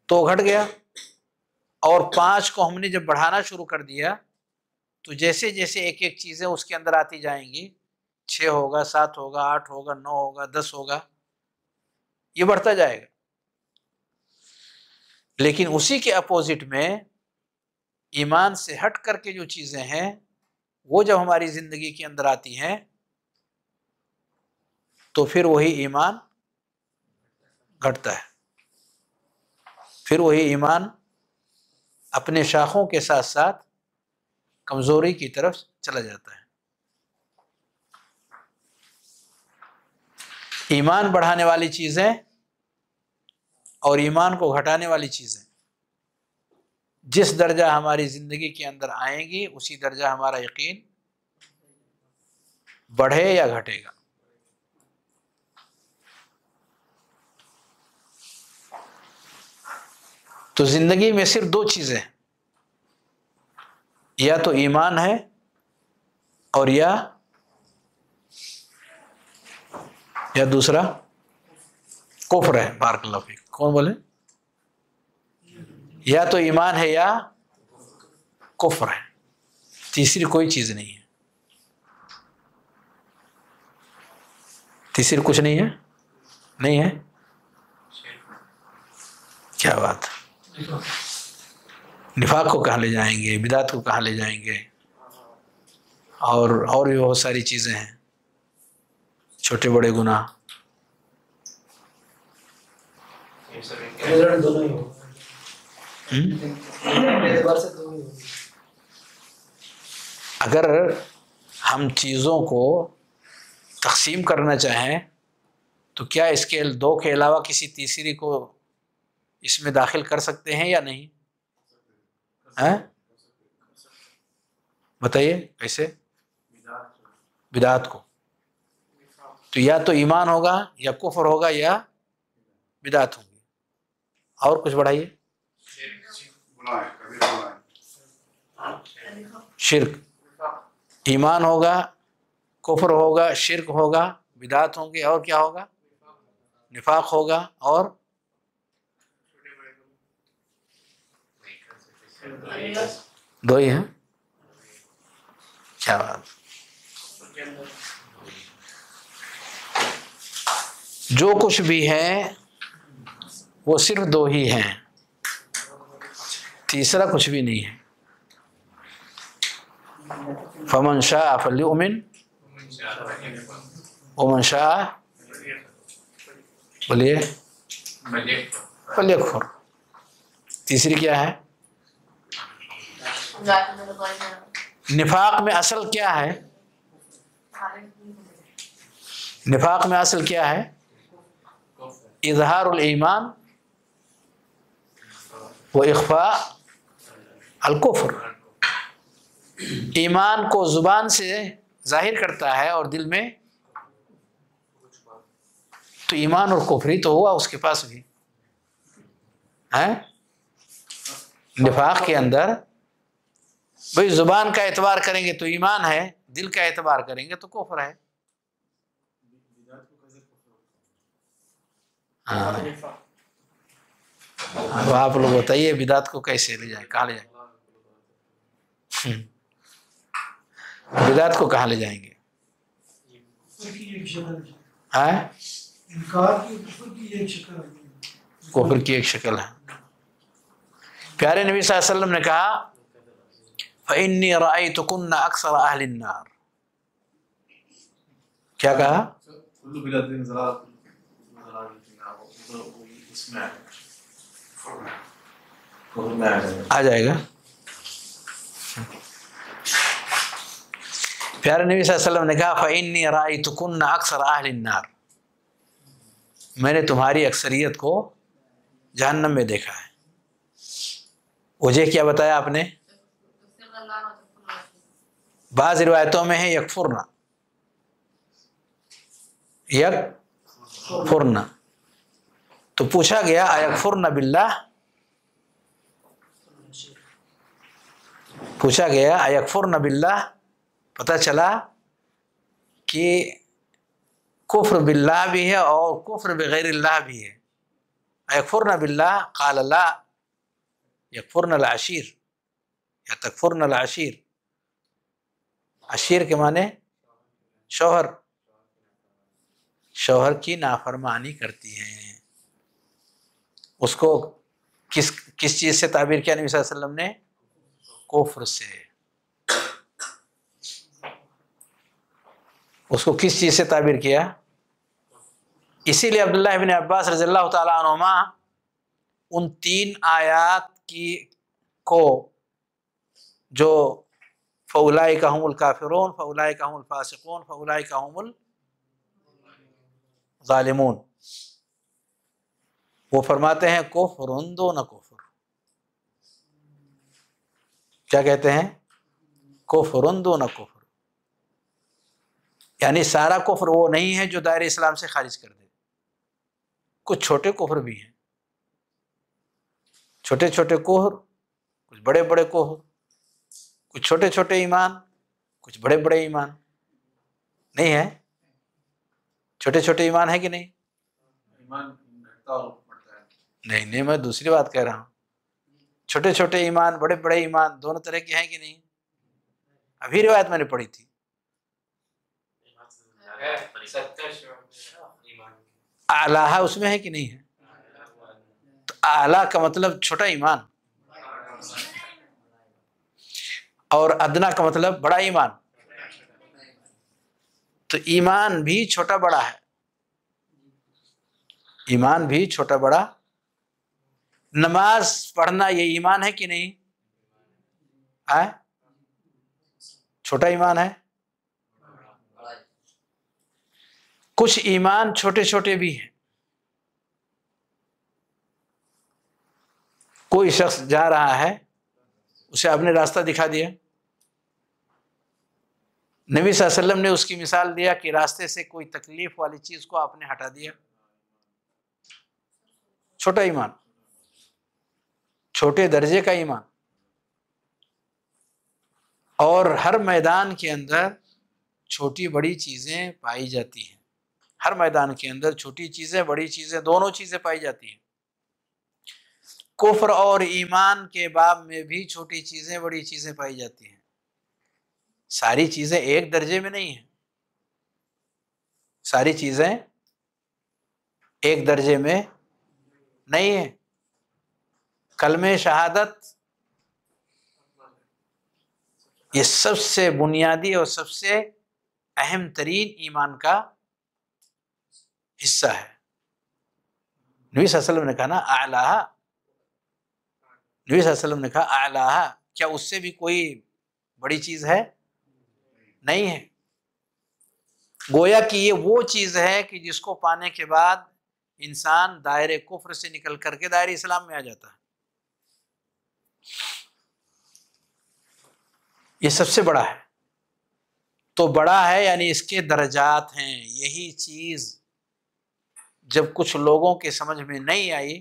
تو گھٹ گیا، اور 5 کو ہم نے جب بڑھانا شروع کر دیا تو جیسے جیسے ایک ایک چیزیں اس کے اندر آتی جائیں گی، 6 ہوگا، 7 ہوگا، 8 ہوگا، 9 ہوگا، 10 ہوگا، یہ بڑھتا جائے گا۔ لیکن اسی کے اپوزٹ میں ایمان سے ہٹ کر کے جو چیزیں ہیں وہ جب ہماری زندگی کے اندر آتی ہیں تو پھر وہی ایمان گھٹتا ہے، پھر وہی ایمان اپنے شاخوں کے ساتھ ساتھ کمزوری کی طرف چلا جاتا ہے۔ ایمان بڑھانے والی چیزیں اور ایمان کو گھٹانے والی چیزیں جس درجہ ہماری زندگی کے اندر آئیں گی اسی درجہ ہمارا یقین بڑھے یا گھٹے گا۔ تو زندگی میں صرف 2 چیزیں، یا تو ایمان ہے اور یا دوسرا کفر ہے۔ بارک اللہ فیک، کون بولے؟ یا تو ایمان ہے یا کفر ہے، تیسری کوئی چیز نہیں ہے، تیسری کچھ نہیں ہے، نہیں ہے. کیا بات ہے، نفاق کو کہاں لے جائیں گے، بدعت کو کہاں لے جائیں گے، اور بھی بہت ساری چیزیں ہیں، چھوٹے بڑے گناہ. دونوں ہی ہو اعتبار سے دونوں ہی ہو. اگر ہم چیزوں کو تقسیم کرنا چاہیں تو کیا اس کے دو کے علاوہ کسی تیسری کو اس میں داخل کر سکتے ہیں یا نہیں؟ بتائیے کیسے؟ بدعت کو تو یا تو ایمان ہوگا یا کفر ہوگا یا بدعت ہوگی. اور کچھ بڑھائیے. شرک، ایمان ہوگا، کفر ہوگا، شرک ہوگا، بدعت ہوں گی، اور کیا ہوگا؟ نفاق ہوگا، اور دو ہی ہیں. کیا بات، جو کچھ بھی ہے وہ صرف دو ہی ہیں، تیسرا کچھ بھی نہیں ہے. فمن شاء فلیؤمن ومن شاء بولیے فلیکفر. تیسری کیا ہے؟ نفاق میں اصل کیا ہے؟ نفاق میں اصل کیا ہے؟ اظہار الایمان و اخفاء الکفر. ایمان کو زبان سے ظاہر کرتا ہے اور دل میں، تو ایمان اور کفری تو ہوا اس کے پاس بھی ہے. نفاق کے اندر بھئی زبان کا اعتبار کریں گے تو ایمان ہے، دل کا اعتبار کریں گے تو کفر ہے. ہاں اب آپ لوگ بتائیے بدعت کو کیسے لے جائیں، کہاں لے جائیں؟ بدعت کو کہاں لے جائیں گے؟ انکار کی کفر کی ایک شکل ہے. کفر کی ایک شکل ہے. پیارے نبی صلی اللہ علیہ وسلم نے کہا فإنی رأیتکن اکثر اہل النار. کیا کہا؟ آ جائے گا. پیارے نبی صلی اللہ علیہ وسلم نے کہا فإنی رأیتکن اکثر اہل النار، میں نے تمہاری اکثریت کو جہنم میں دیکھا ہے. وجہ کیا بتایا آپ نے؟ بعض روایتوں میں ہے یکفرنا، یکفرنا. تو پوچھا گیا ایکفرنا باللہ، پوچھا گیا ایکفرنا باللہ، پتہ چلا کہ کفر باللہ بھی ہے اور کفر بغیر اللہ بھی ہے. ایکفرنا باللہ قال لا یکفرنا العشیر یا تکفرنا العشیر. عشیر کے معنی شوہر، شوہر کی نافرمانی کرتی ہیں. اس کو کس چیز سے تعبیر کیا نبی صلی اللہ علیہ وسلم نے؟ کفر سے. اس کو کس چیز سے تعبیر کیا؟ اسی لیے عبداللہ ابن عباس رضی اللہ تعالیٰ عنہما ان 3 آیات کو جو فَأُولَئِكَ هُمُ الْكَافِرُونَ فَأُولَئِكَ هُمُ الْفَاسِقُونَ فَأُولَئِكَ هُمُ الظَّالِمُونَ، وہ فرماتے ہیں کفر دون کفر. کیا کہتے ہیں؟ کفر دون کفر، یعنی سارا کفر وہ نہیں ہے جو دائرہ اسلام سے خارج کر دے. کچھ چھوٹے کفر بھی ہیں، چھوٹے چھوٹے کفر، کچھ بڑے بڑے کفر، کچھ چھوٹے چھوٹے ایمان، کچھ بڑے بڑے ایمان. نہیں ہے؟ چھوٹے چھوٹے ایمان ہے کہ نہیں؟ ایمان گھٹتا اور بڑھتا ہے. نہیں میں دوسری بات کہہ رہا ہوں. چھوٹے چھوٹے ایمان، بڑے بڑے ایمان، دونوں طرح کے ہیں کہ نہیں؟ ابھی روایت میں نے پڑھی تھی، اعلیٰ اس میں ہے کہ نہیں ہے؟ تو اعلیٰ کا مطلب چھوٹا ایمان، اور ادنا کا مطلب بڑا ایمان. تو ایمان بھی چھوٹا بڑا ہے، ایمان بھی چھوٹا بڑا. نماز پڑھنا یہ ایمان ہے کہ نہیں؟ ہے چھوٹا ایمان ہے. کچھ ایمان چھوٹے چھوٹے بھی ہیں. کوئی شخص جا رہا ہے، اسے آپ نے راستہ دکھا دیا، نبی صلی اللہ علیہ وسلم نے اس کی مثال دیا کہ راستے سے کوئی تکلیف والی چیز کو آپ نے ہٹا دیا. چھوٹا ایمان، چھوٹے درجے کا ایمان. اور ہر میدان کے اندر چھوٹی بڑی چیزیں پائی جاتی ہیں. ہر میدان کے اندر چھوٹی چیزیں بڑی چیزیں دونوں چیزیں پائی جاتی ہیں. کفر اور ایمان کے باب میں بھی چھوٹی چیزیں بڑی چیزیں پائی جاتی ہیں. ساری چیزیں ایک درجے میں نہیں ہیں، ساری چیزیں ایک درجے میں نہیں ہیں. کلمہ شہادت یہ سب سے بنیادی اور سب سے اہم ترین ایمان کا حصہ ہے. نبی صلی اللہ علیہ وسلم نے کہا نا اعلیٰ، نبی صلی اللہ علیہ وسلم نے کہا اعلیٰ، کیا اس سے بھی کوئی بڑی چیز ہے؟ نہیں ہے. گویا کہ یہ وہ چیز ہے کہ جس کو پانے کے بعد انسان دائرے کفر سے نکل کر کے دائرے اسلام میں آ جاتا ہے. یہ سب سے بڑا ہے. تو بڑا ہے یعنی اس کے درجات ہیں. یہی چیز جب کچھ لوگوں کے سمجھ میں نہیں آئی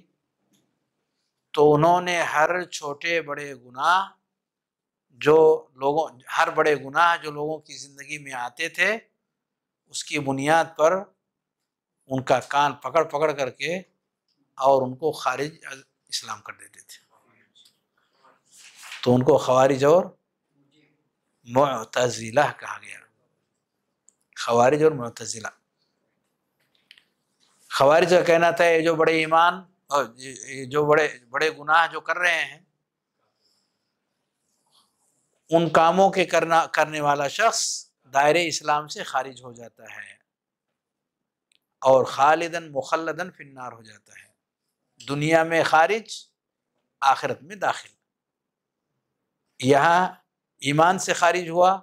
تو انہوں نے ہر چھوٹے بڑے گناہ ہر بڑے گناہ جو لوگوں کی زندگی میں آتے تھے، اس کی بنیاد پر ان کا کان پکڑ پکڑ کر کے اور ان کو خارج اسلام کر دیتے تھے. تو ان کو خوارج اور معتزلہ کہا گیا. خوارج اور معتزلہ. خوارج کا کہنا تھا یہ جو بڑے ایمان اور جو بڑے گناہ جو کر رہے ہیں، ان کاموں کے کرنے والا شخص دائرے اسلام سے خارج ہو جاتا ہے اور خالداً مخلداً فی النار ہو جاتا ہے. دنیا میں خارج، آخرت میں داخل. یہاں ایمان سے خارج ہوا،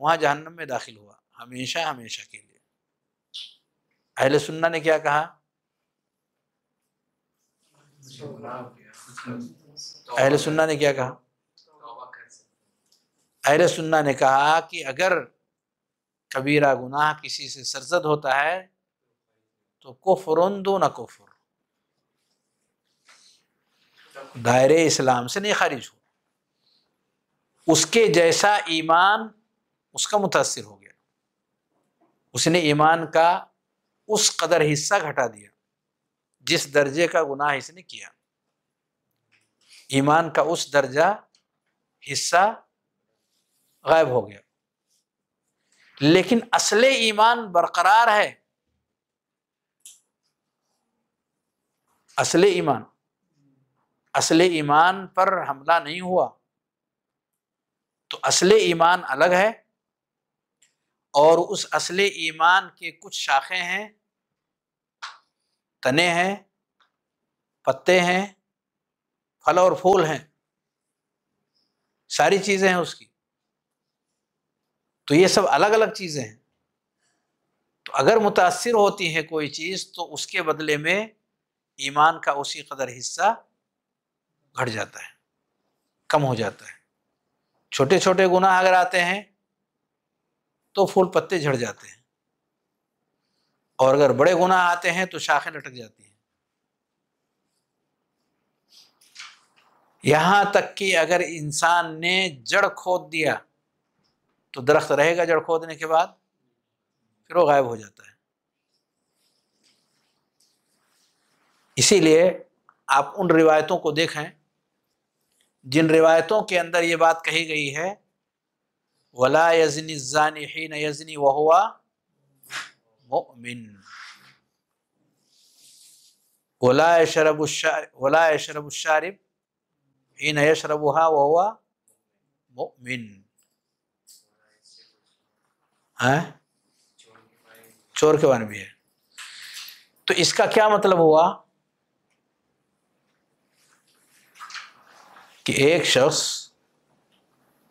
وہاں جہنم میں داخل ہوا ہمیشہ ہمیشہ کے لیے. اہل سنہ نے کیا کہا؟ اہل سنہ نے کیا کہا؟ اہل سنہ نے کہا کہ اگر کبیرہ گناہ کسی سے سرزد ہوتا ہے تو کفر دون کفر، دائرے اسلام سے نہیں خارج ہو. اس کے جیسا ایمان اس کا متاثر ہو گیا، اس نے ایمان کا اس قدر حصہ گھٹا دیا جس درجے کا گناہ اس نے کیا. ایمان کا اس درجہ حصہ غائب ہو گیا، لیکن اصل ایمان برقرار ہے. اصل ایمان پر حملہ نہیں ہوا. تو اصل ایمان الگ ہے، اور اس اصل ایمان کے کچھ شاخیں ہیں، تنے ہیں، پتے ہیں، پھل اور پھول ہیں، ساری چیزیں ہیں اس کی. تو یہ سب الگ الگ چیزیں ہیں. تو اگر متاثر ہوتی ہے کوئی چیز تو اس کے بدلے میں ایمان کا اسی قدر حصہ گھٹ جاتا ہے، کم ہو جاتا ہے. چھوٹے چھوٹے گناہ اگر آتے ہیں تو پھول پتے جھڑ جاتے ہیں، اور اگر بڑے گناہ آتے ہیں تو شاخیں لٹک جاتی ہیں. یہاں تک کہ اگر انسان نے جڑ کھود دیا تو درخت رہے گا جڑ کھودنے کے بعد؟ پھر وہ غائب ہو جاتا ہے. اسی لیے آپ ان روایتوں کو دیکھیں جن روایتوں کے اندر یہ بات کہی گئی ہے ولا یزنی الزانی حین یزنی وہو مؤمن، ولا یشرب الشارب حین یشربها وہو مؤمن. چور کے بارے میں بھی ہے. تو اس کا کیا مطلب ہوا کہ ایک شخص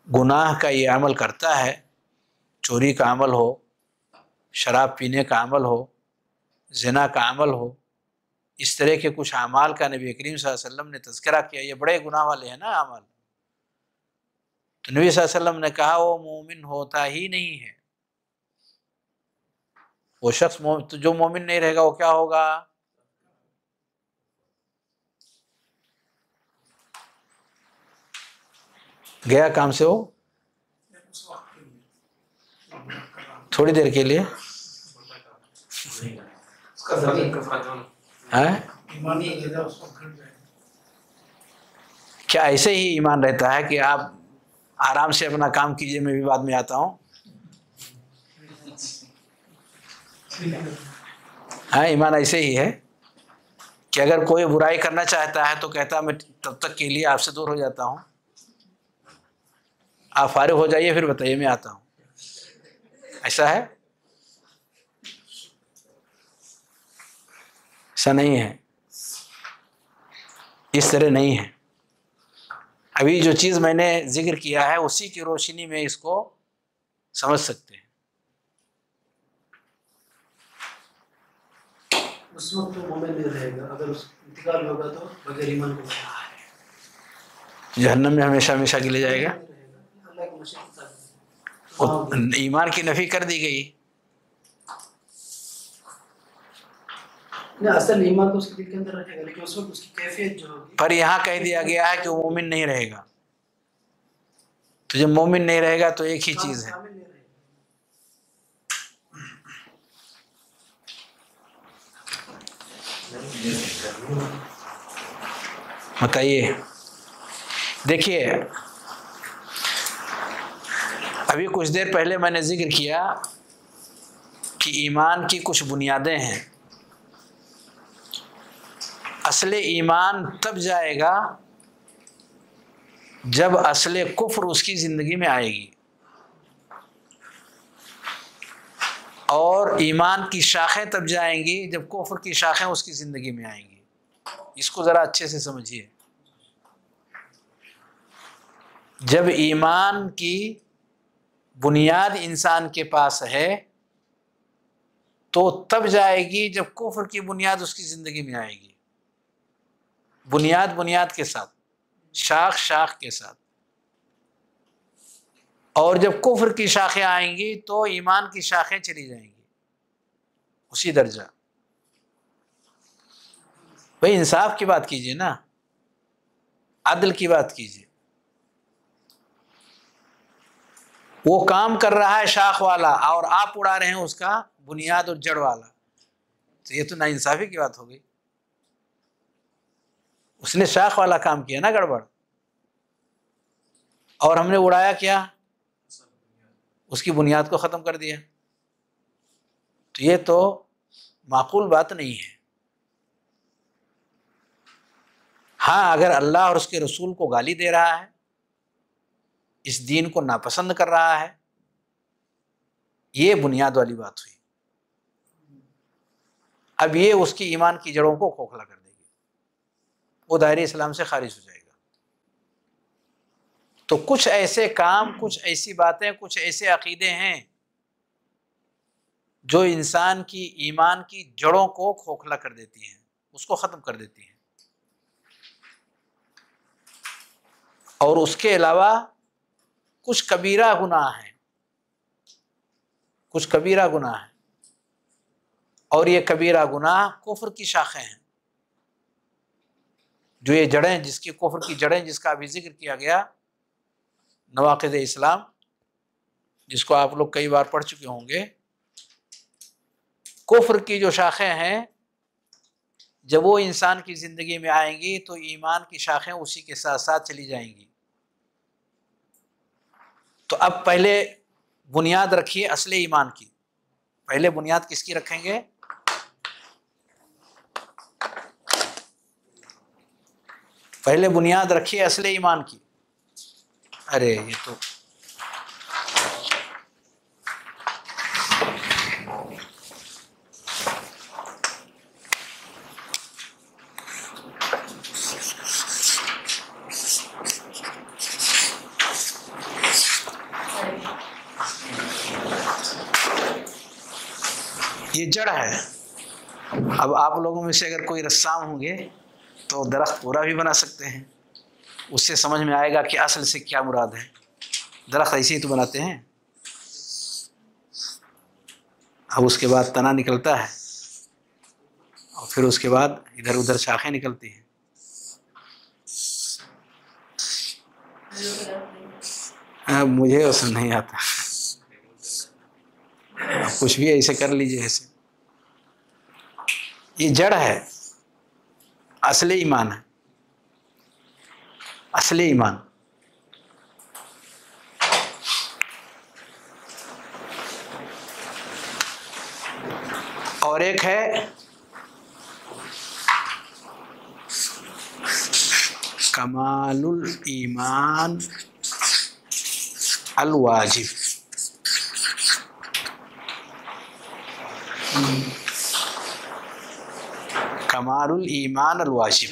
گناہ کا یہ عمل کرتا ہے، چوری کا عمل ہو، شراب پینے کا عمل ہو، زنا کا عمل ہو، اس طرح کے کچھ اعمال کا نبی کریم صلی اللہ علیہ وسلم نے تذکرہ کیا، یہ بڑے گناہ والے ہیں نا اعمال. تو نبی صلی اللہ علیہ وسلم نے کہا وہ مومن ہوتا ہی نہیں ہے. وہ شخص جو مومن نہیں رہے گا وہ کیا ہوگا؟ گیا کام سے وہ تھوڑی دیر کے لیے کیا ایسے ہی ایمان رہتا ہے کہ آپ آرام سے اپنا کام کیجئے، میں بھی بعد میں آتا ہوں؟ ہاں، ایمان ایسے ہی ہے کہ اگر کوئی برائی کرنا چاہتا ہے تو کہتا ہے میں تب تک کے لیے آپ سے دور ہو جاتا ہوں، آپ فارغ ہو جائیے پھر بتائیے میں آتا ہوں. ایسا ہے؟ ایسا نہیں ہے، اس طرح نہیں ہے. ابھی جو چیز میں نے ذکر کیا ہے اسی کی روشنی میں اس کو سمجھ سکتے ہیں. اس وقت تو مومن نہیں رہے گا، اگر اس انتقال ہوگا تو بغیر ایمان کو جہنم میں ہمیشہ ہمیشہ کے لیے جائے گا. اللہ کی مشیت ایمان کی نفی کر دی گئی. نہیں، اصل ایمان تو اس کے دل کے اندر رہے گا، لیکن اس وقت اس کی کیفیت جو ہوگی. پر یہاں کہہ دیا گیا ہے کہ وہ مومن نہیں رہے گا. تو جب مومن نہیں رہے گا تو ایک ہی چیز ہے، کامل نہیں رہے گا. بتائیے. دیکھیے ابھی کچھ دیر پہلے میں نے ذکر کیا کہ ایمان کی کچھ بنیادیں ہیں. اصل ایمان تب جائے گا جب اصل کفر اس کی زندگی میں آئے گی، اور ایمان کی شاخیں تب جائیں گی جب کفر کی شاخیں اس کی زندگی میں آئیں گی. اس کو ذرا اچھے سے سمجھیے. جب ایمان کی بنیاد انسان کے پاس ہے تو تب جائے گی جب کفر کی بنیاد اس کی زندگی میں آئے گی. بنیاد کے ساتھ، شاخ کے ساتھ. اور جب کفر کی شاخیں آئیں گی تو ایمان کی شاخیں چلی جائیں گی اسی درجہ. بھئی انصاف کی بات کیجئے نا، عدل کی بات کیجئے. وہ کام کر رہا ہے شاخ والا اور آپ اڑا رہے ہیں اس کا بنیاد اور جڑ والا، تو یہ تو ناانصافی کی بات ہو گئی. اس نے شاخ والا کام کیا نا گڑبڑ، اور ہم نے اڑایا کیا؟ اس کی بنیاد کو ختم کر دیا. تو یہ تو معقول بات نہیں ہے. ہاں اگر اللہ اور اس کے رسول کو گالی دے رہا ہے، اس دین کو ناپسند کر رہا ہے، یہ بنیاد والی بات ہوئی. اب یہ اس کی ایمان کی جڑوں کو کھوکھلا کر دے گی، وہ دائرے اسلام سے خارج ہو جائے گا. تو کچھ ایسے کام، کچھ ایسی باتیں، کچھ ایسے عقیدے ہیں جو انسان کی ایمان کی جڑوں کو کھوکھلا کر دیتی ہیں، اس کو ختم کر دیتی ہیں. اور اس کے علاوہ کچھ کبیرہ گناہ ہیں، کچھ کبیرہ گناہ ہیں، اور یہ کبیرہ گناہ کفر کی شاخیں ہیں. جو یہ جڑیں، جس کی کفر کی جڑیں، جس کا ابھی ذکر کیا گیا، نواقض اسلام، جس کو آپ لوگ کئی بار پڑھ چکے ہوں گے. کفر کی جو شاخیں ہیں جب وہ انسان کی زندگی میں آئیں گی تو ایمان کی شاخیں اسی کے ساتھ ساتھ چلی جائیں گی. تو اب پہلے بنیاد رکھیے اصل ایمان کی. پہلے بنیاد کس کی رکھیں گے؟ پہلے بنیاد رکھیے اصل ایمان کی. ارے یہ تو یہ جڑ ہے. اب آپ لوگوں میں سے اگر کوئی رسام ہوں گے تو درخت پورا بھی بنا سکتے ہیں. اس سے سمجھ میں آئے گا کہ اصل سے کیا مراد ہے. درخت ایسے ہی تو بناتے ہیں. اب اس کے بعد تنا نکلتا ہے اور پھر اس کے بعد ادھر ادھر شاخیں نکلتی ہیں. اب مجھے اس میں نہیں آتا. کچھ بھی ایسے کر لیجیے. ایسے یہ جڑ ہے. اصل ایمان ہے. اصل ایمان. اور ایک ہے کمال الایمان الواجب. کمال الایمان الواجب.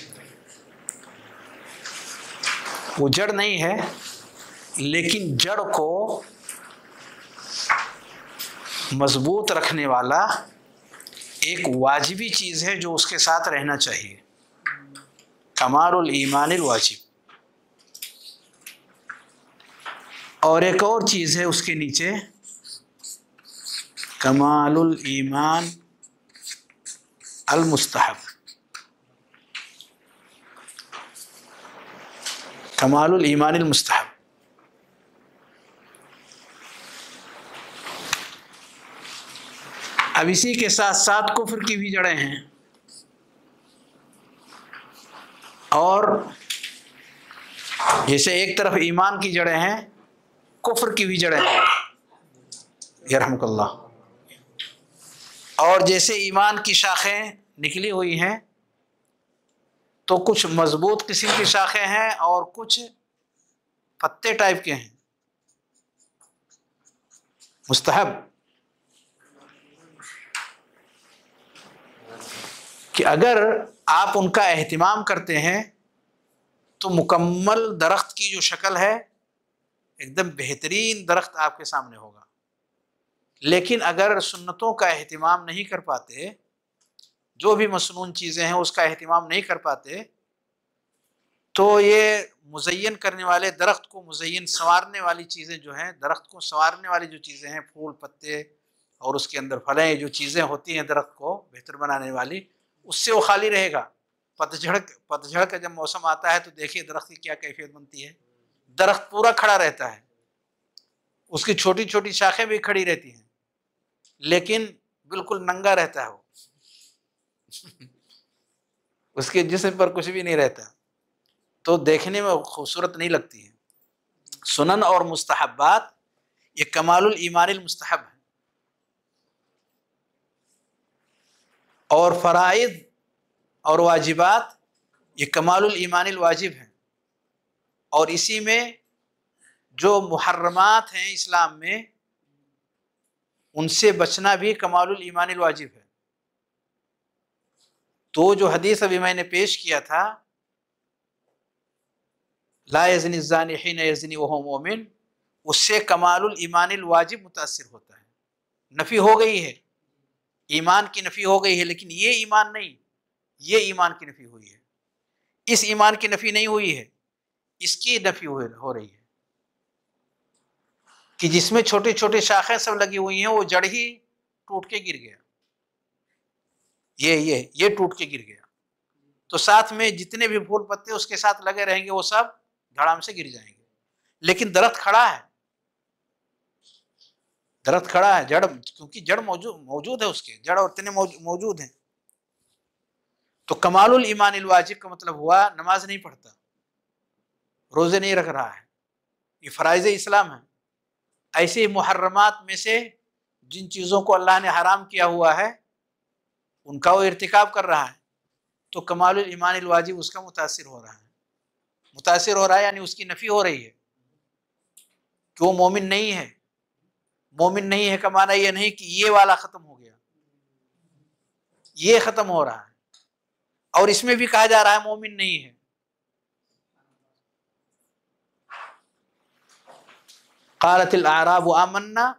وہ جڑ نہیں ہے لیکن جڑ کو مضبوط رکھنے والا ایک واجبی چیز ہے جو اس کے ساتھ رہنا چاہیے. کمال الایمان الواجب. اور ایک اور چیز ہے اس کے نیچے کمال الایمان المستحب. کمال الایمان المستحب. اب اسی کے ساتھ ساتھ کفر کی بھی جڑیں ہیں. اور جیسے ایک طرف ایمان کی جڑیں ہیں کفر کی بھی جڑیں ہیں. یرحمک اللہ. اور جیسے ایمان کی شاخیں نکلی ہوئی ہیں تو کچھ مضبوط قسم کی شاخیں ہیں اور کچھ پتے ٹائپ کے ہیں. مستحب کہ اگر آپ ان کا اہتمام کرتے ہیں تو مکمل درخت کی جو شکل ہے ایک دم بہترین درخت آپ کے سامنے ہوگا. لیکن اگر سنتوں کا اہتمام نہیں کر پاتے، جو بھی مسنون چیزیں ہیں اس کا اہتمام نہیں کر پاتے، تو یہ مزین کرنے والے درخت کو مزین سنوارنے والی چیزیں جو ہیں، درخت کو سنوارنے والی جو چیزیں ہیں، پھول پتے اور اس کے اندر پھلیں، جو چیزیں ہوتی ہیں درخت کو بہتر بنانے والی، اس سے وہ خالی رہے گا. پتجھڑ کا جب موسم آتا ہے تو دیکھیے درخت کی کیا کیفیت بنتی ہے. درخت پورا کھڑا رہتا ہے، اس کی چھوٹی چھوٹی شاخیں بھی کھڑی رہتی ہیں لیکن بالکل ننگا رہتا ہے. وہ اس کے جسم پر کچھ بھی نہیں رہتا تو دیکھنے میں خوبصورت نہیں لگتی ہے. سنن اور مستحبات یہ کمال الایمان المستحب ہے. اور فرائض اور واجبات یہ کمال الایمان الواجب ہیں. اور اسی میں جو محرمات ہیں اسلام میں ان سے بچنا بھی کمال الایمان الواجب ہے. تو جو حدیث ابھی میں نے پیش کیا تھا لا یزنی الزانی حین یزنی وہو مومن، اس سے کمال الایمان الواجب متاثر ہوتا ہے. نفی ہو گئی ہے، ایمان کی نفی ہو گئی ہے، لیکن یہ ایمان نہیں، یہ ایمان کی نفی ہوئی ہے. اس ایمان کی نفی نہیں ہوئی ہے، اس کی نفی ہو رہی ہے کہ جس میں چھوٹے چھوٹے شاخیں سب لگی ہوئی ہیں وہ جڑ ہی ٹوٹ کے گر گیا. یہ ٹوٹ کے گر گیا تو ساتھ میں جتنے بھی پھول پتے اس کے ساتھ لگے رہیں گے وہ سب دھڑام سے گر جائیں گے. لیکن درخت کھڑا ہے، درخت کھڑا ہے. جڑ کیونکہ جڑ موجود ہے، اس کے جڑ اور تنے موجود ہیں تو کمال الایمان الواجب کا مطلب ہوا نماز نہیں پڑھتا، روزے نہیں رکھ رہا ہے، یہ فرائض اسلام ہے. ایسے محرمات میں سے جن چیزوں کو اللہ نے حرام کیا ہوا ہے ان کا وہ ارتکاب کر رہا ہے، تو کمال الایمان الواجب اس کا متاثر ہو رہا ہے. متاثر ہو رہا ہے یعنی اس کی نفی ہو رہی ہے کہ وہ مومن نہیں ہے. مومن نہیں ہے کا معنی یہ نہیں کہ یہ والا ختم ہو گیا، یہ ختم ہو رہا ہے. اور اس میں بھی کہا جا رہا ہے مومن نہیں ہے. قالت الاعراب آمنا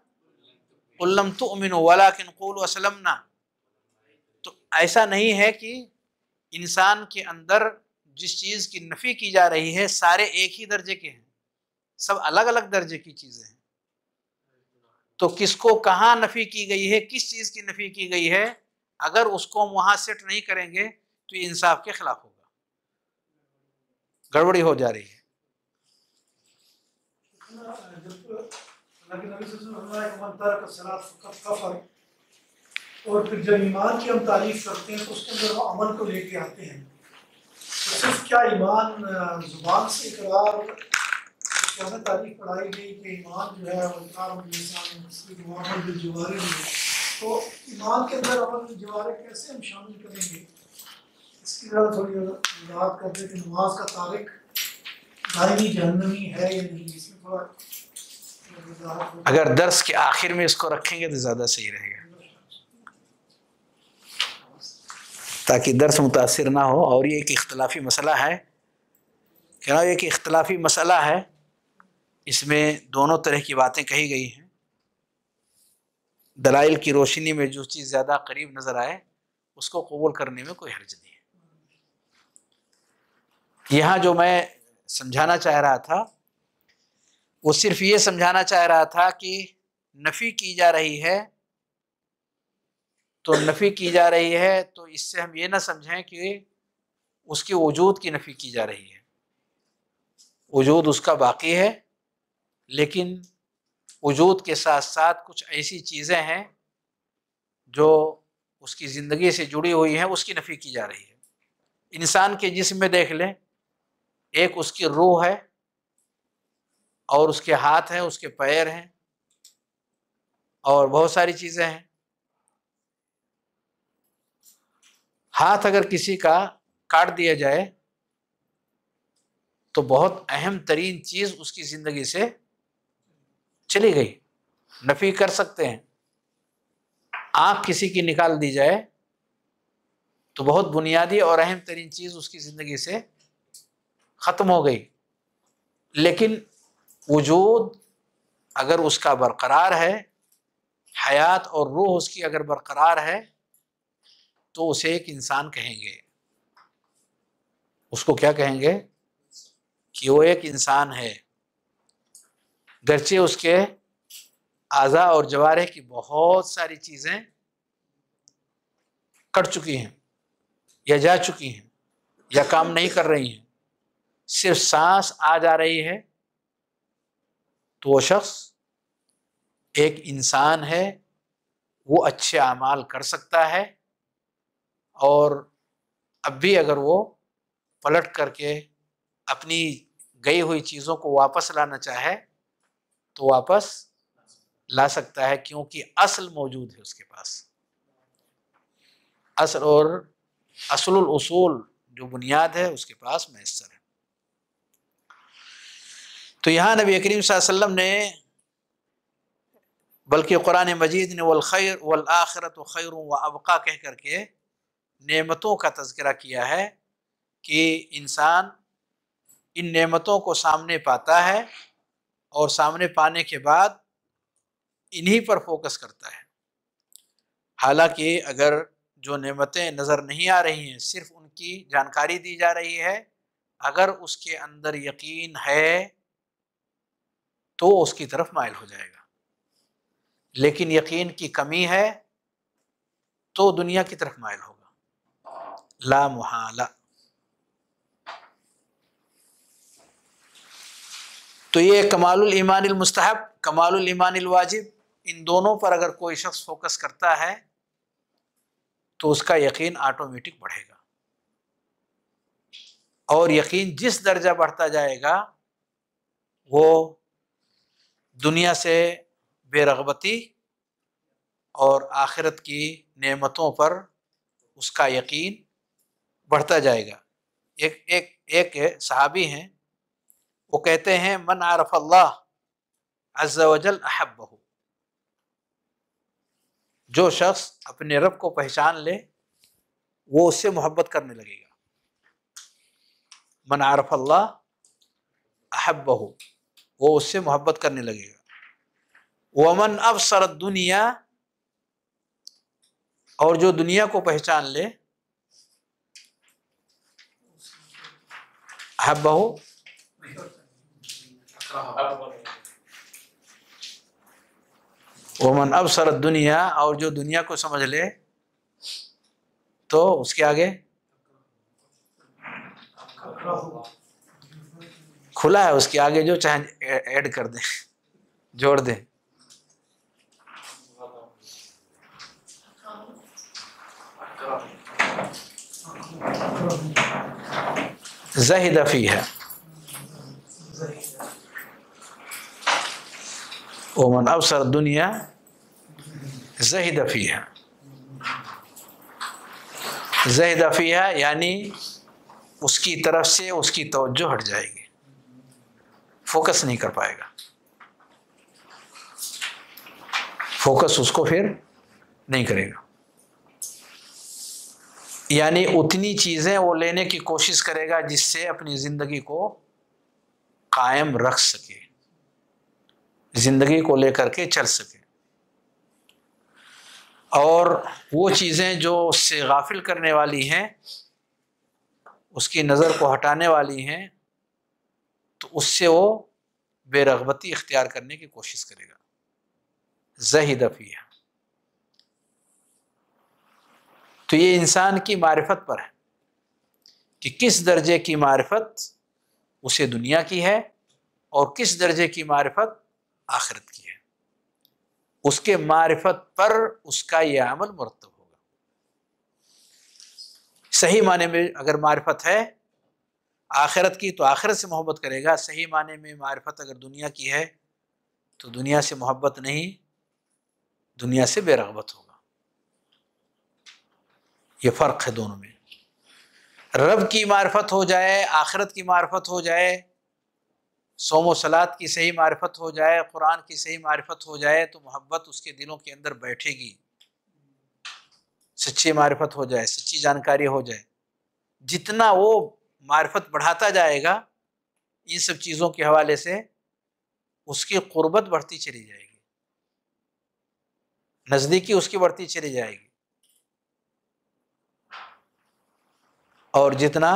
قل لم تؤمنوا ولكن قولوا اسلمنا. تو ایسا نہیں ہے کہ انسان کے اندر جس چیز کی نفی کی جا رہی ہے سارے ایک ہی درجے کے ہیں، سب الگ الگ درجے کی چیزیں ہیں. تو کس کو کہاں نفی کی گئی ہے، کس چیز کی نفی کی گئی ہے، اگر اس کو ہم وہاں سیٹ نہیں کریں گے تو یہ انصاف کے خلاف ہوگا، گڑبڑی ہو جا رہی ہے. اور پھر جب ایمان کی ہم تعریف کرتے ہیں تو اس کے اندر وہ عمل کو لے کے آتے ہیں. تو صرف کیا ایمان زبان سے اقرار اس میں تعریف پڑھائی گئی کہ ایمان جو ہے وہ اقرار عمل بالجوارح ہے، تو ایمان کے اندر عمل بالجوارح کیسے ہم شامل کریں گے؟ اس کی ذرا تھوڑی وضاحت کرتے کہ نماز کا تارک دائمی جہنمی ہے یا نہیں، اس میں تھوڑا وضاحت ہو. اگر درس کے آخر میں اس کو رکھیں گے تو زیادہ صحیح رہے گا تاکہ درس متاثر نہ ہو. اور یہ ایک اختلافی مسئلہ ہے، کہنا ایک اختلافی مسئلہ ہے، اس میں دونوں طرح کی باتیں کہی گئی ہیں. دلائل کی روشنی میں جو چیز زیادہ قریب نظر آئے اس کو قبول کرنے میں کوئی حرج نہیں ہے. یہاں جو میں سمجھانا چاہ رہا تھا وہ صرف یہ سمجھانا چاہ رہا تھا کہ نفی کی جا رہی ہے تو نفی کی جا رہی ہے تو اس سے ہم یہ نہ سمجھیں کہ اس کی وجود کی نفی کی جا رہی ہے. وجود اس کا باقی ہے، لیکن وجود کے ساتھ ساتھ کچھ ایسی چیزیں ہیں جو اس کی زندگی سے جڑی ہوئی ہیں، اس کی نفی کی جا رہی ہے. انسان کے جسم میں دیکھ لیں، ایک اس کی روح ہے اور اس کے ہاتھ ہیں، اس کے پیر ہیں اور بہت ساری چیزیں ہیں. ہاتھ اگر کسی کا کاٹ دیا جائے تو بہت اہم ترین چیز اس کی زندگی سے چلی گئی، نفی کر سکتے ہیں. آنکھ کسی کی نکال دی جائے تو بہت بنیادی اور اہم ترین چیز اس کی زندگی سے ختم ہو گئی. لیکن وجود اگر اس کا برقرار ہے، حیات اور روح اس کی اگر برقرار ہے تو اسے ایک انسان کہیں گے. اس کو کیا کہیں گے؟ کہ وہ ایک انسان ہے، گرچہ اس کے اعضاء اور جوارح کی بہت ساری چیزیں کٹ چکی ہیں یا جا چکی ہیں یا کام نہیں کر رہی ہیں، صرف سانس آ جا رہی ہے، تو وہ شخص ایک انسان ہے. وہ اچھے اعمال کر سکتا ہے اور اب بھی اگر وہ پلٹ کر کے اپنی گئی ہوئی چیزوں کو واپس لانا چاہے تو واپس لا سکتا ہے، کیونکہ اصل موجود ہے اس کے پاس. اصل اور اصل الاصول جو بنیاد ہے اس کے پاس میسر ہے. تو یہاں نبی کریم صلی اللہ علیہ وسلم نے بلکہ قرآن مجید نے والخیر والآخرۃ خیر وابقیٰ کہہ کر کے نعمتوں کا تذکرہ کیا ہے کہ انسان ان نعمتوں کو سامنے پاتا ہے اور سامنے پانے کے بعد انہی پر فوکس کرتا ہے. حالانکہ اگر جو نعمتیں نظر نہیں آ رہی ہیں صرف ان کی جانکاری دی جا رہی ہے، اگر اس کے اندر یقین ہے تو اس کی طرف مائل ہو جائے گا. لیکن یقین کی کمی ہے تو دنیا کی طرف مائل ہوگا، لا محالہ. تو یہ کمال الایمان المستحب، کمال الایمان الواجب، ان دونوں پر اگر کوئی شخص فوکس کرتا ہے تو اس کا یقین آٹومیٹک بڑھے گا. اور یقین جس درجہ بڑھتا جائے گا وہ دنیا سے بے رغبتی اور آخرت کی نعمتوں پر اس کا یقین بڑھتا جائے گا۔ ایک صحابی ہیں، وہ کہتے ہیں من عرف اللہ عز وجل احبہ، جو شخص اپنے رب کو پہچان لے وہ اس سے محبت کرنے لگے گا۔ من عرف اللہ احبہ، وہ اس سے محبت کرنے لگے گا۔ ومن ابصر الدنیا، اور جو دنیا کو پہچان لے، احبہ، ومن ابصر الدنیا، اور جو دنیا کو سمجھ لے تو اس کے آگے کھلا ہے، اس کے آگے جو چاہیں ایڈ کر دیں، جوڑ دیں۔ زہد فیہا، ومن ابصر الدنیا زہد فیہا، زہد فیہا یعنی اس کی طرف سے اس کی توجہ ہٹ جائے گی، فوکس نہیں کر پائے گا، فوکس اس کو پھر نہیں کرے گا، یعنی اتنی چیزیں وہ لینے کی کوشش کرے گا جس سے اپنی زندگی کو قائم رکھ سکے، زندگی کو لے کر کے چل سکے، اور وہ چیزیں جو اس سے غافل کرنے والی ہیں، اس کی نظر کو ہٹانے والی ہیں، تو اس سے وہ بے رغبتی اختیار کرنے کی کوشش کرے گا۔ زہد فیہا، تو یہ انسان کی معرفت پر ہے کہ کس درجے کی معرفت اسے دنیا کی ہے اور کس درجے کی معرفت آخرت کی ہے۔ اس کے معرفت پر اس کا یہ عمل مرتب ہوگا۔ صحیح معنی میں اگر معرفت ہے آخرت کی تو آخرت سے محبت کرے گا، صحیح معنی میں معرفت اگر دنیا کی ہے تو دنیا سے محبت نہیں، دنیا سے بے رغبت ہوگا۔ یہ فرق ہے دونوں میں۔ رب کی معرفت ہو جائے، آخرت کی معرفت ہو جائے، صوم و صلات کی صحیح معرفت ہو جائے، قرآن کی صحیح معرفت ہو جائے تو محبت اس کے دلوں کے اندر بیٹھے گی، سچی معرفت ہو جائے، سچی جانکاری ہو جائے۔ جتنا وہ معرفت بڑھاتا جائے گا ان سب چیزوں کے حوالے سے، اس کی قربت بڑھتی چلی جائے گی، نزدیکی اس کی بڑھتی چلی جائے گی، اور جتنا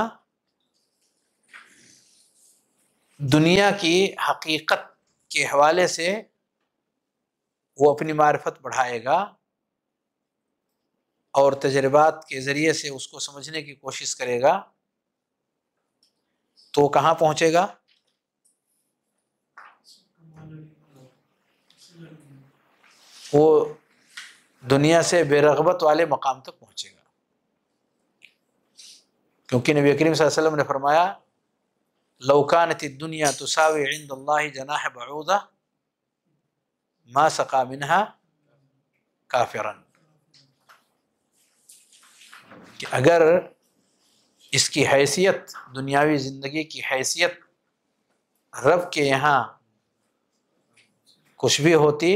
دنیا کی حقیقت کے حوالے سے وہ اپنی معرفت بڑھائے گا اور تجربات کے ذریعے سے اس کو سمجھنے کی کوشش کرے گا، تو کہاں پہنچے گا؟ وہ دنیا سے بے رغبت والے مقام تک پہنچے گا، کیونکہ نبی کریم صلی اللہ علیہ وسلم نے فرمایا لو كانت الدنيا تساوي عند الله جناح بعوضة ما سقى منها كافرا، کہ اگر اس کی حیثیت، دنیاوی زندگی کی حیثیت رب کے یہاں کچھ بھی ہوتی،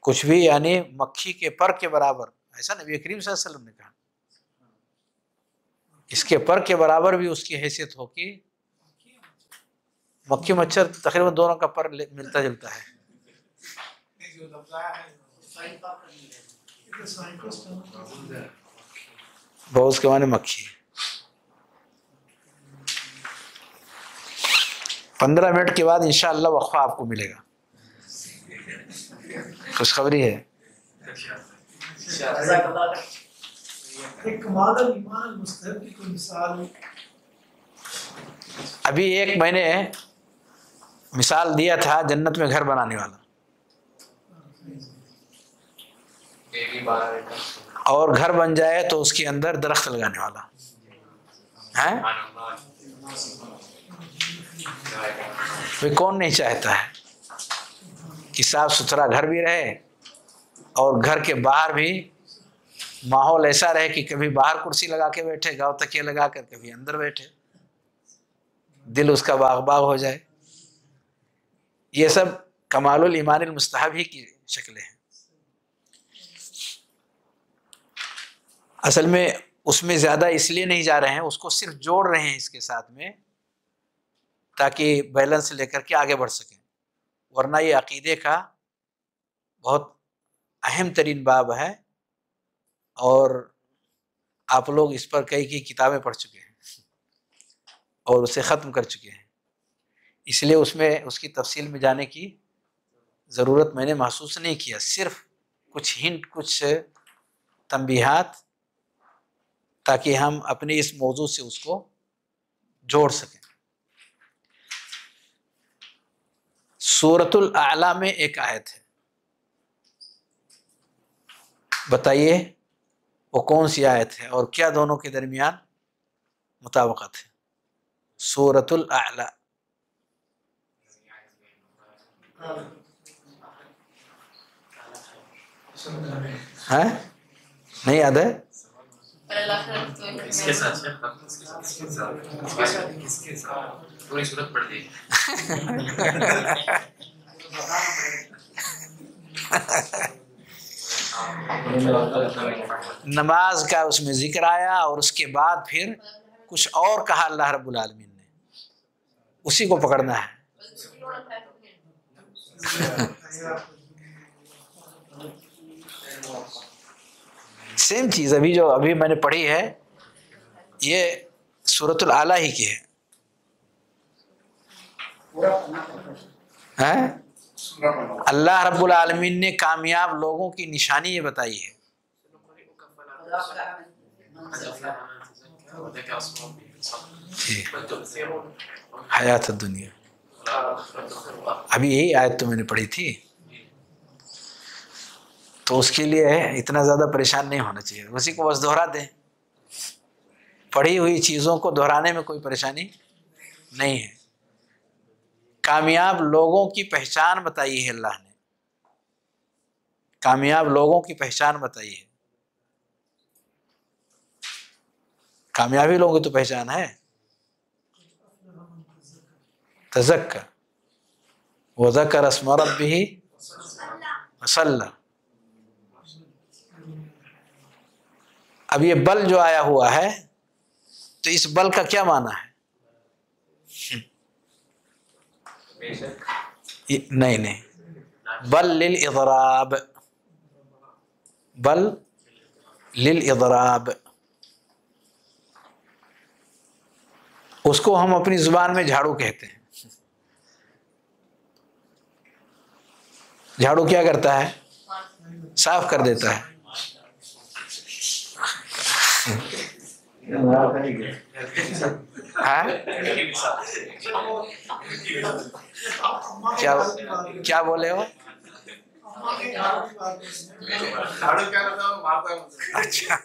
کچھ بھی یعنی مکھی کے پر کے برابر، ایسا نبی کریم صلی اللہ علیہ وسلم نے کہا، اس کے پر کے برابر بھی اس کی حیثیت ہوگی۔ مکھی مچھر تقریباً دونوں کا پر ملتا جلتا ہے، بہت کے معنی مکھی۔ 15 منٹ کے بعد انشاءاللہ وقفہ آپ کو ملے گا، خوشخبری ہے۔ ایک کمال ایمان المستحب کی کوئی مثال؟ ابھی ایک میں نے مثال دیا تھا جنت میں گھر بنانے والا، اور گھر بن جائے تو اس کے اندر درخت لگانے والا، ہیں؟ وہ کون نہیں چاہتا ہے کہ صاف ستھرا گھر بھی رہے اور گھر کے باہر بھی ماحول ایسا رہے کہ کبھی باہر کرسی لگا کے بیٹھے، گاؤں تکیہ لگا کر، کبھی اندر بیٹھے، دل اس کا باغ باغ ہو جائے. یہ سب کمال الایمان المستحب ہی کی شکلیں ہیں. اصل میں اس میں زیادہ اس لیے نہیں جا رہے ہیں، اس کو صرف جوڑ رہے ہیں اس کے ساتھ میں تاکہ بیلنس لے کر کے آگے بڑھ سکیں. ورنہ یہ عقیدے کا بہت اہم ترین باب ہے اور آپ لوگ اس پر کئی کتابیں پڑھ چکے ہیں اور اسے ختم کر چکے ہیں. اس لیے اس میں اس کی تفصیل میں جانے کی ضرورت میں نے محسوس نہیں کیا. صرف کچھ ہنٹ، کچھ تنبیہات تاکہ ہم اپنے اس موضوع سے اس کو جوڑ سکیں. سورۃ الاعلی میں ایک آیت ہے، بتائیے وہ کون سی آیت ہے اور کیا دونوں کے درمیان مطابقت ہے؟ سورۃ الاعلی ہے؟ نہیں یاد ہے؟ اس کے ساتھ پوری صورت پڑھ دی. نماز کا اس میں ذکر آیا اور اس کے بعد پھر کچھ اور کہا اللہ رب العالمین نے، اسی کو پکڑنا ہے. سیم چیز ابھی میں نے پڑھی ہے، یہ سورۃ الاعلی ہی کی ہے. اللہ رب العالمین نے کامیاب لوگوں کی نشانی یہ بتائی ہے. حیات الدنیا، ابھی یہی آیت تو میں نے پڑھی تھی، تو اس کے لیے اتنا زیادہ پریشان نہیں ہونا چاہیے. اسی کو بس دہرا دیں. پڑھی ہوئی چیزوں کو دہرانے میں کوئی پریشانی نہیں ہے. کامیاب لوگوں کی پہچان بتائی ہے اللہ نے، کامیاب لوگوں کی پہچان بتائی ہے. کامیابی لوگوں کی تو پہچان ہے تزکا وذکر اسم ربہ فصلی. اب یہ بل جو آیا ہوا ہے تو اس بل کا کیا معنی ہے؟ نہیں، بل للاضراب، بل للاضراب. اس کو ہم اپنی زبان میں جھاڑو کہتے ہیں. جھاڑو کیا کرتا ہے؟ صاف کر دیتا ہے. کیا بولے ہو؟ اچھا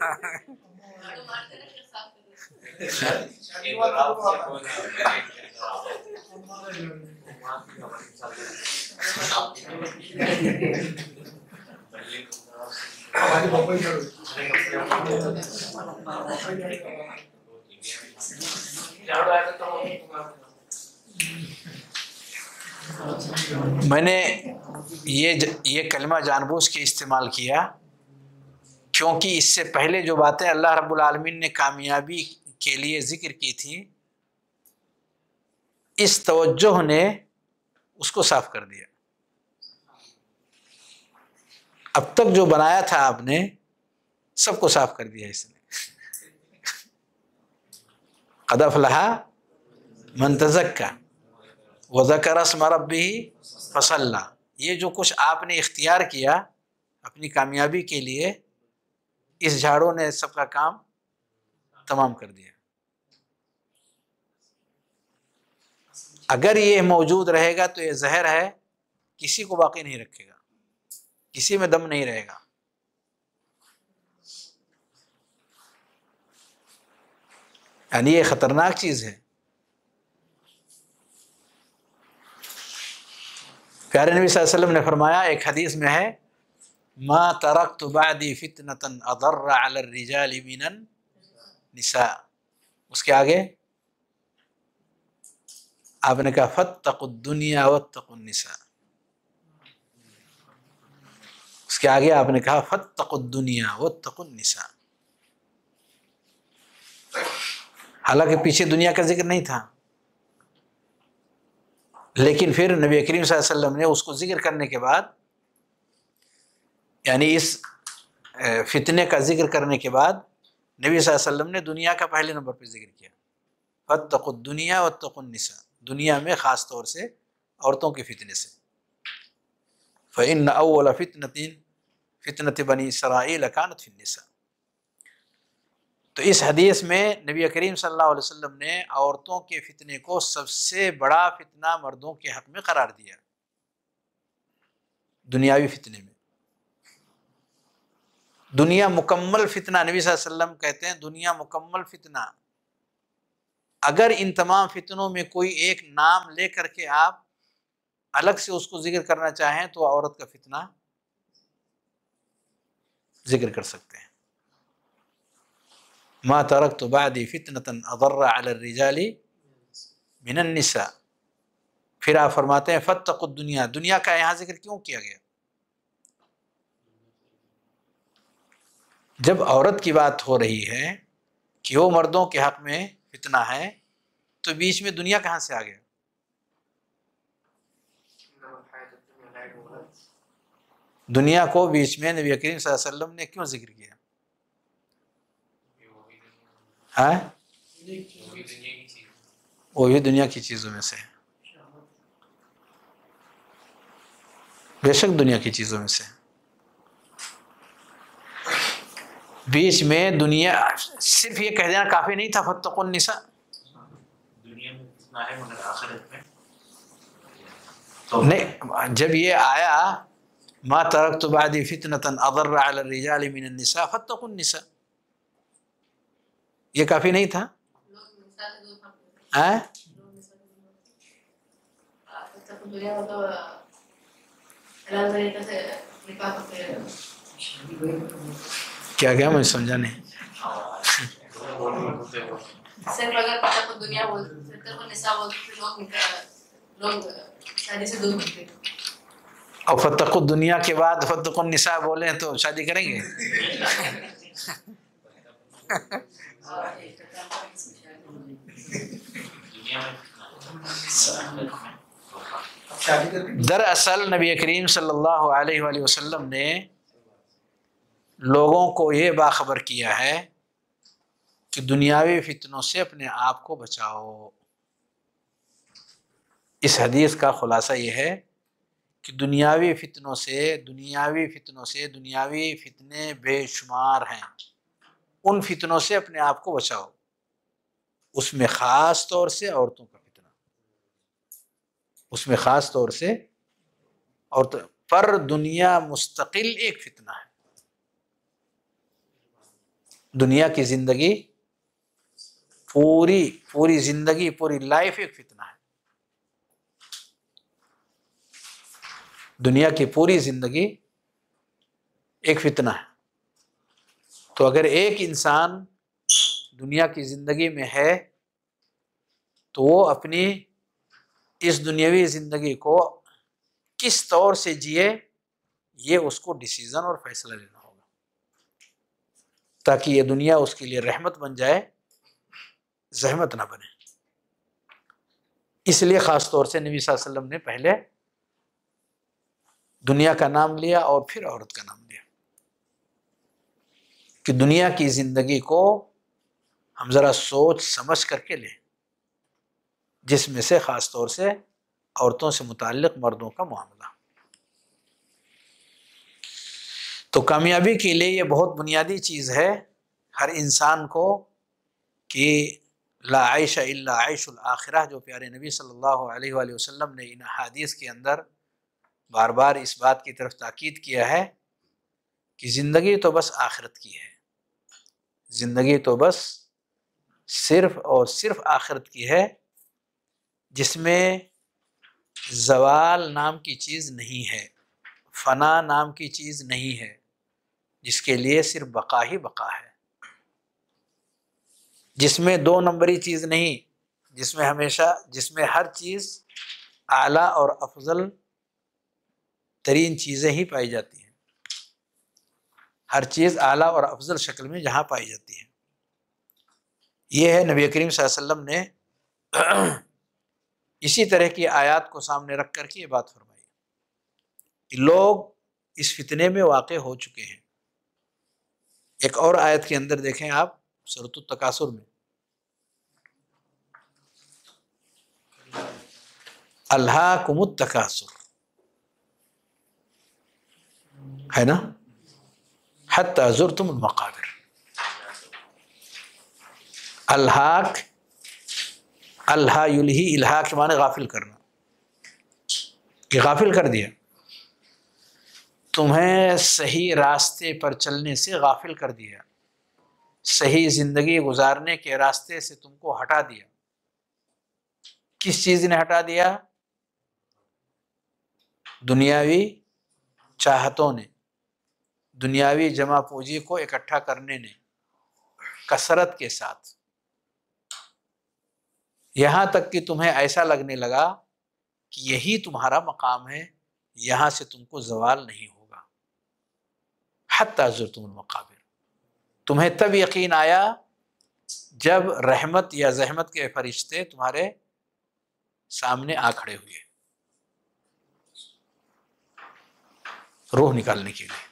میں نے یہ کلمہ جان بوجھ کے استعمال کیا کیونکہ اس سے پہلے جو باتیں اللہ رب العالمین نے کامیابی کے لیے ذکر کی تھی، اس توجہ نے اس کو صاف کر دیا. اب تک جو بنایا تھا آپ نے سب کو صاف کر دیا اس نے. قد افلح من تزکا وذکر اسم ربہ فصلی. یہ جو کچھ آپ نے اختیار کیا اپنی کامیابی کے لیے، اس جھاڑو نے سب کا کام تمام کر دیا. اگر یہ موجود رہے گا تو یہ زہر ہے، کسی کو باقی نہیں رکھے گا، کسی میں دم نہیں رہے گا. یعنی یہ خطرناک چیز ہے. پیارے نبی صلی اللہ علیہ وسلم نے فرمایا، ایک حدیث میں ہے، ما ترکت بعدی فتنة اضر علی الرجال من النساء. اس کے آگے آپ نے کہا فاتقوا الدنیا واتقوا النساء. اس کے آگے آپ نے کہا فاتقوا الدنیا واتقوا النساء. حالانکہ پیچھے دنیا کا ذکر نہیں تھا، لیکن پھر نبی کریم صلی اللہ علیہ وسلم نے اس کو ذکر کرنے کے بعد، یعنی اس فتنے کا ذکر کرنے کے بعد نبی صلی اللہ علیہ وسلم نے دنیا کا پہلے نمبر پہ ذکر کیا، فاتقوا الدنیا واتقوا النساء. دنیا میں خاص طور سے عورتوں کے فتنے سے. فإن أول فتنة بنی اسرائیل كانت في النساء. تو اس حدیث میں نبی کریم صلی اللہ علیہ وسلم نے عورتوں کے فتنے کو سب سے بڑا فتنہ مردوں کے حق میں قرار دیا. دنیاوی فتنے میں دنیا مکمل فتنہ، نبی صلی اللہ علیہ وسلم کہتے ہیں دنیا مکمل فتنہ. اگر ان تمام فتنوں میں کوئی ایک نام لے کر کے آپ الگ سے اس کو ذکر کرنا چاہیں تو عورت کا فتنہ ذکر کر سکتے ہیں. ما ترکت بعدی فتنة اضر علی الرجال من النساء. پھر آپ فرماتے ہیں فاتقوا الدنیا. دنیا کا یہاں ذکر کیوں کیا گیا؟ جب عورت کی بات ہو رہی ہے کہ وہ مردوں کے حق میں فتنہ ہے، تو بیچ میں دنیا کہاں سے آ گیا؟ دنیا کو بیچ میں نبی کریم صلی اللہ علیہ وسلم نے کیوں ذکر کیا؟ ہاں، وہی دنیا کی چیزوں میں سے، بے شک دنیا کی چیزوں میں سے. بیچ میں دنیا، صرف یہ کہہ دینا کافی نہیں تھا فاتقوا النساء. دنیا میں کتنا ہے مگر آخرت میں نہیں، جب یہ آیا ما ترکت بعدی فتنة اضر علی الرجال من النساء فاتقوا النساء، یہ کافی نہیں تھا؟ کیا کیا مجھے سمجھا نہیں. صرف اگر فتقوا الدنیا بولتے فتقوا النساء بولتے لوگ شادی سے دور ہوتے. اور فتقوا الدنیا کے بعد فتقوا النساء بولیں تو شادی کریں گے؟ دراصل نبی کریم صلی اللہ علیہ وآلہ وسلم نے لوگوں کو یہ باخبر کیا ہے کہ دنیاوی فتنوں سے اپنے آپ کو بچاؤ. اس حدیث کا خلاصہ یہ ہے کہ دنیاوی فتنے بے شمار ہیں، ان فتنوں سے اپنے آپ کو بچاؤ. اس میں خاص طور سے عورتوں کا فتنہ، اس میں خاص طور سے عورتوں پر دنیا مستقل ایک فتنہ ہے. دنیا کی زندگی پوری زندگی، پوری لائف ایک فتنہ ہے. دنیا کی پوری زندگی ایک فتنہ ہے. تو اگر ایک انسان دنیا کی زندگی میں ہے تو وہ اپنی اس دنیاوی زندگی کو کس طور سے جیے، یہ اس کو ڈیسیزن اور فیصلہ لینا ہوگا تاکہ یہ دنیا اس کے لیے رحمت بن جائے، زحمت نہ بنے. اس لیے خاص طور سے نبی صلی اللہ علیہ وسلم نے پہلے دنیا کا نام لیا اور پھر عورت کا نام لیا کہ دنیا کی زندگی کو ہم ذرا سوچ سمجھ کر کے لیں، جس میں سے خاص طور سے عورتوں سے متعلق مردوں کا معاملہ. تو کامیابی کے لیے یہ بہت بنیادی چیز ہے ہر انسان کو کہ لا عیش الا عیش الآخرہ، جو پیارے نبی صلی اللہ علیہ وآلہ وسلم نے ان احادیث کے اندر بار بار اس بات کی طرف تاکید کیا ہے کہ زندگی تو بس آخرت کی ہے، زندگی تو بس صرف اور صرف آخرت کی ہے، جس میں زوال نام کی چیز نہیں ہے، فنا نام کی چیز نہیں ہے، جس کے لیے صرف بقا ہی بقا ہے، جس میں دو نمبری چیز نہیں، جس میں ہمیشہ، جس میں ہر چیز اعلیٰ اور افضل ترین چیزیں ہی پائی جاتی ہیں، ہر چیز اعلیٰ اور افضل شکل میں جہاں پائی جاتی ہے۔ یہ ہے نبی کریم صلی اللہ علیہ وسلم نے اسی طرح کی آیات کو سامنے رکھ کر کے یہ بات فرمائی کہ لوگ اس فتنے میں واقع ہو چکے ہیں۔ ایک اور آیت کے اندر دیکھیں آپ، سورۃ التکاثر میں، الہاکم التکاثر ہے نا، حتی زرتم المقابر۔ الہاک، الہا یلہی، الہاک کے معنی غافل کرنا، کہ غافل کر دیا، تمہیں صحیح راستے پر چلنے سے غافل کر دیا، صحیح زندگی گزارنے کے راستے سے تم کو ہٹا دیا۔ کس چیز نے ہٹا دیا؟ دنیاوی چاہتوں نے، دنیاوی جمع پوجی کو اکٹھا کرنے نے، کثرت کے ساتھ، یہاں تک کہ تمہیں ایسا لگنے لگا کہ یہی تمہارا مقام ہے، یہاں سے تم کو زوال نہیں ہوگا۔ حتی زرتم المقابر، تمہیں تب یقین آیا جب رحمت یا زحمت کے فرشتے تمہارے سامنے آ کھڑے ہوئے روح نکالنے کے لیے،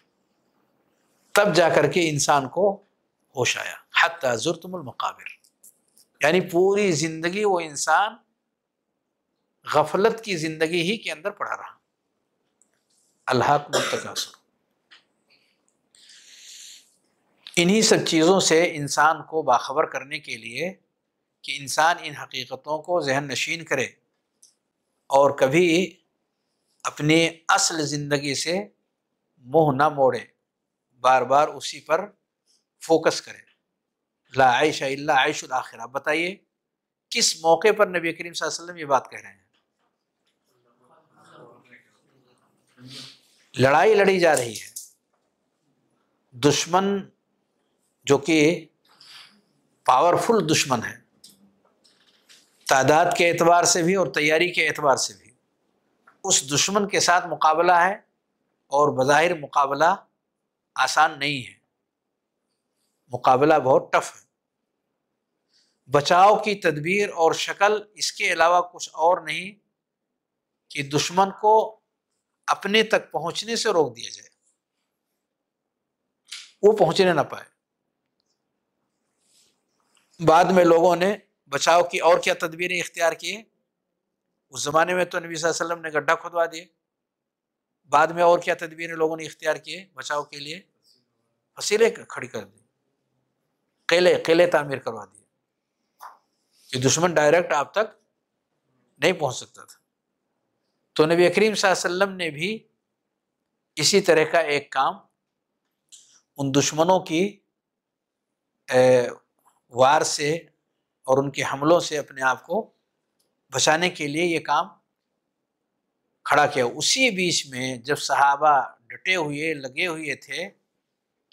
تب جا کر کے انسان کو ہوش آیا۔ حتی زرتم المقابر، یعنی پوری زندگی وہ انسان غفلت کی زندگی ہی کے اندر پڑا رہا۔ الہاکم التکاثر، انہی سب چیزوں سے انسان کو باخبر کرنے کے لیے کہ انسان ان حقیقتوں کو ذہن نشین کرے اور کبھی اپنی اصل زندگی سے منہ نہ موڑے، بار بار اسی پر فوکس کرے۔ لا عیش الا عیش الاخرہ۔ بتائیے کس موقع پر نبی کریم صلی اللہ علیہ وسلم یہ بات کہہ رہے ہیں؟ لڑائی لڑی جا رہی ہے، دشمن جو کہ پاورفل دشمن ہے، تعداد کے اعتبار سے بھی اور تیاری کے اعتبار سے بھی، اس دشمن کے ساتھ مقابلہ ہے، اور بظاہر مقابلہ آسان نہیں ہے، مقابلہ بہت ٹف ہے۔ بچاؤ کی تدبیر اور شکل اس کے علاوہ کچھ اور نہیں کہ دشمن کو اپنے تک پہنچنے سے روک دیا جائے، وہ پہنچنے نہ پائے۔ بعد میں لوگوں نے بچاؤ کی اور کیا تدبیریں اختیار کی؟ اس زمانے میں تو نبی صلی اللہ علیہ وسلم نے گڈھا کھودوا دیے، بعد میں اور کیا تدبیریں لوگوں نے اختیار کیے بچاؤ کے لیے؟ فصیلیں کھڑی کر دی، قلعے تعمیر کروا دیے کہ دشمن ڈائریکٹ آپ تک نہیں پہنچ سکتا تھا۔ تو نبی کریم صلی اللہ علیہ وسلم نے بھی اسی طرح کا ایک کام ان دشمنوں کی وار سے اور ان کے حملوں سے اپنے آپ کو بچانے کے لیے یہ کام کھڑا کیا۔ اسی بیچ میں جب صحابہ ڈٹے ہوئے لگے ہوئے تھے،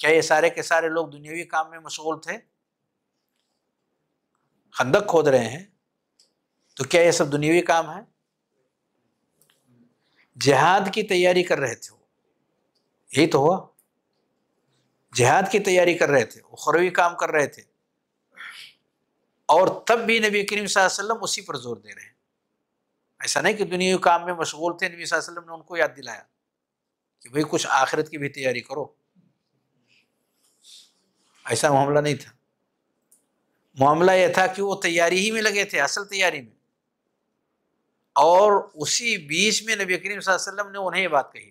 کیا یہ سارے کے سارے لوگ دنیاوی کام میں مشغول تھے؟ خندق کھود رہے ہیں تو کیا یہ سب دنیاوی کام ہے؟ جہاد کی تیاری کر رہے تھے، یہی تو ہوا، جہاد کی تیاری کر رہے تھے، اخروی کام کر رہے تھے، اور تب بھی نبی کریم صلی اللہ علیہ وسلم اسی پر زور دے رہے ہیں۔ ایسا نہیں کہ دنیاوی کام میں مشغول تھے، نبی صلی اللہ علیہ وسلم نے ان کو یاد دلایا کہ بھئی کچھ آخرت کی بھی تیاری کرو، ایسا معاملہ نہیں تھا۔ معاملہ یہ تھا کہ وہ تیاری ہی میں لگے تھے، اصل تیاری میں، اور اسی بیچ میں نبی کریم صلی اللہ علیہ وسلم نے انہیں یہ بات کہی۔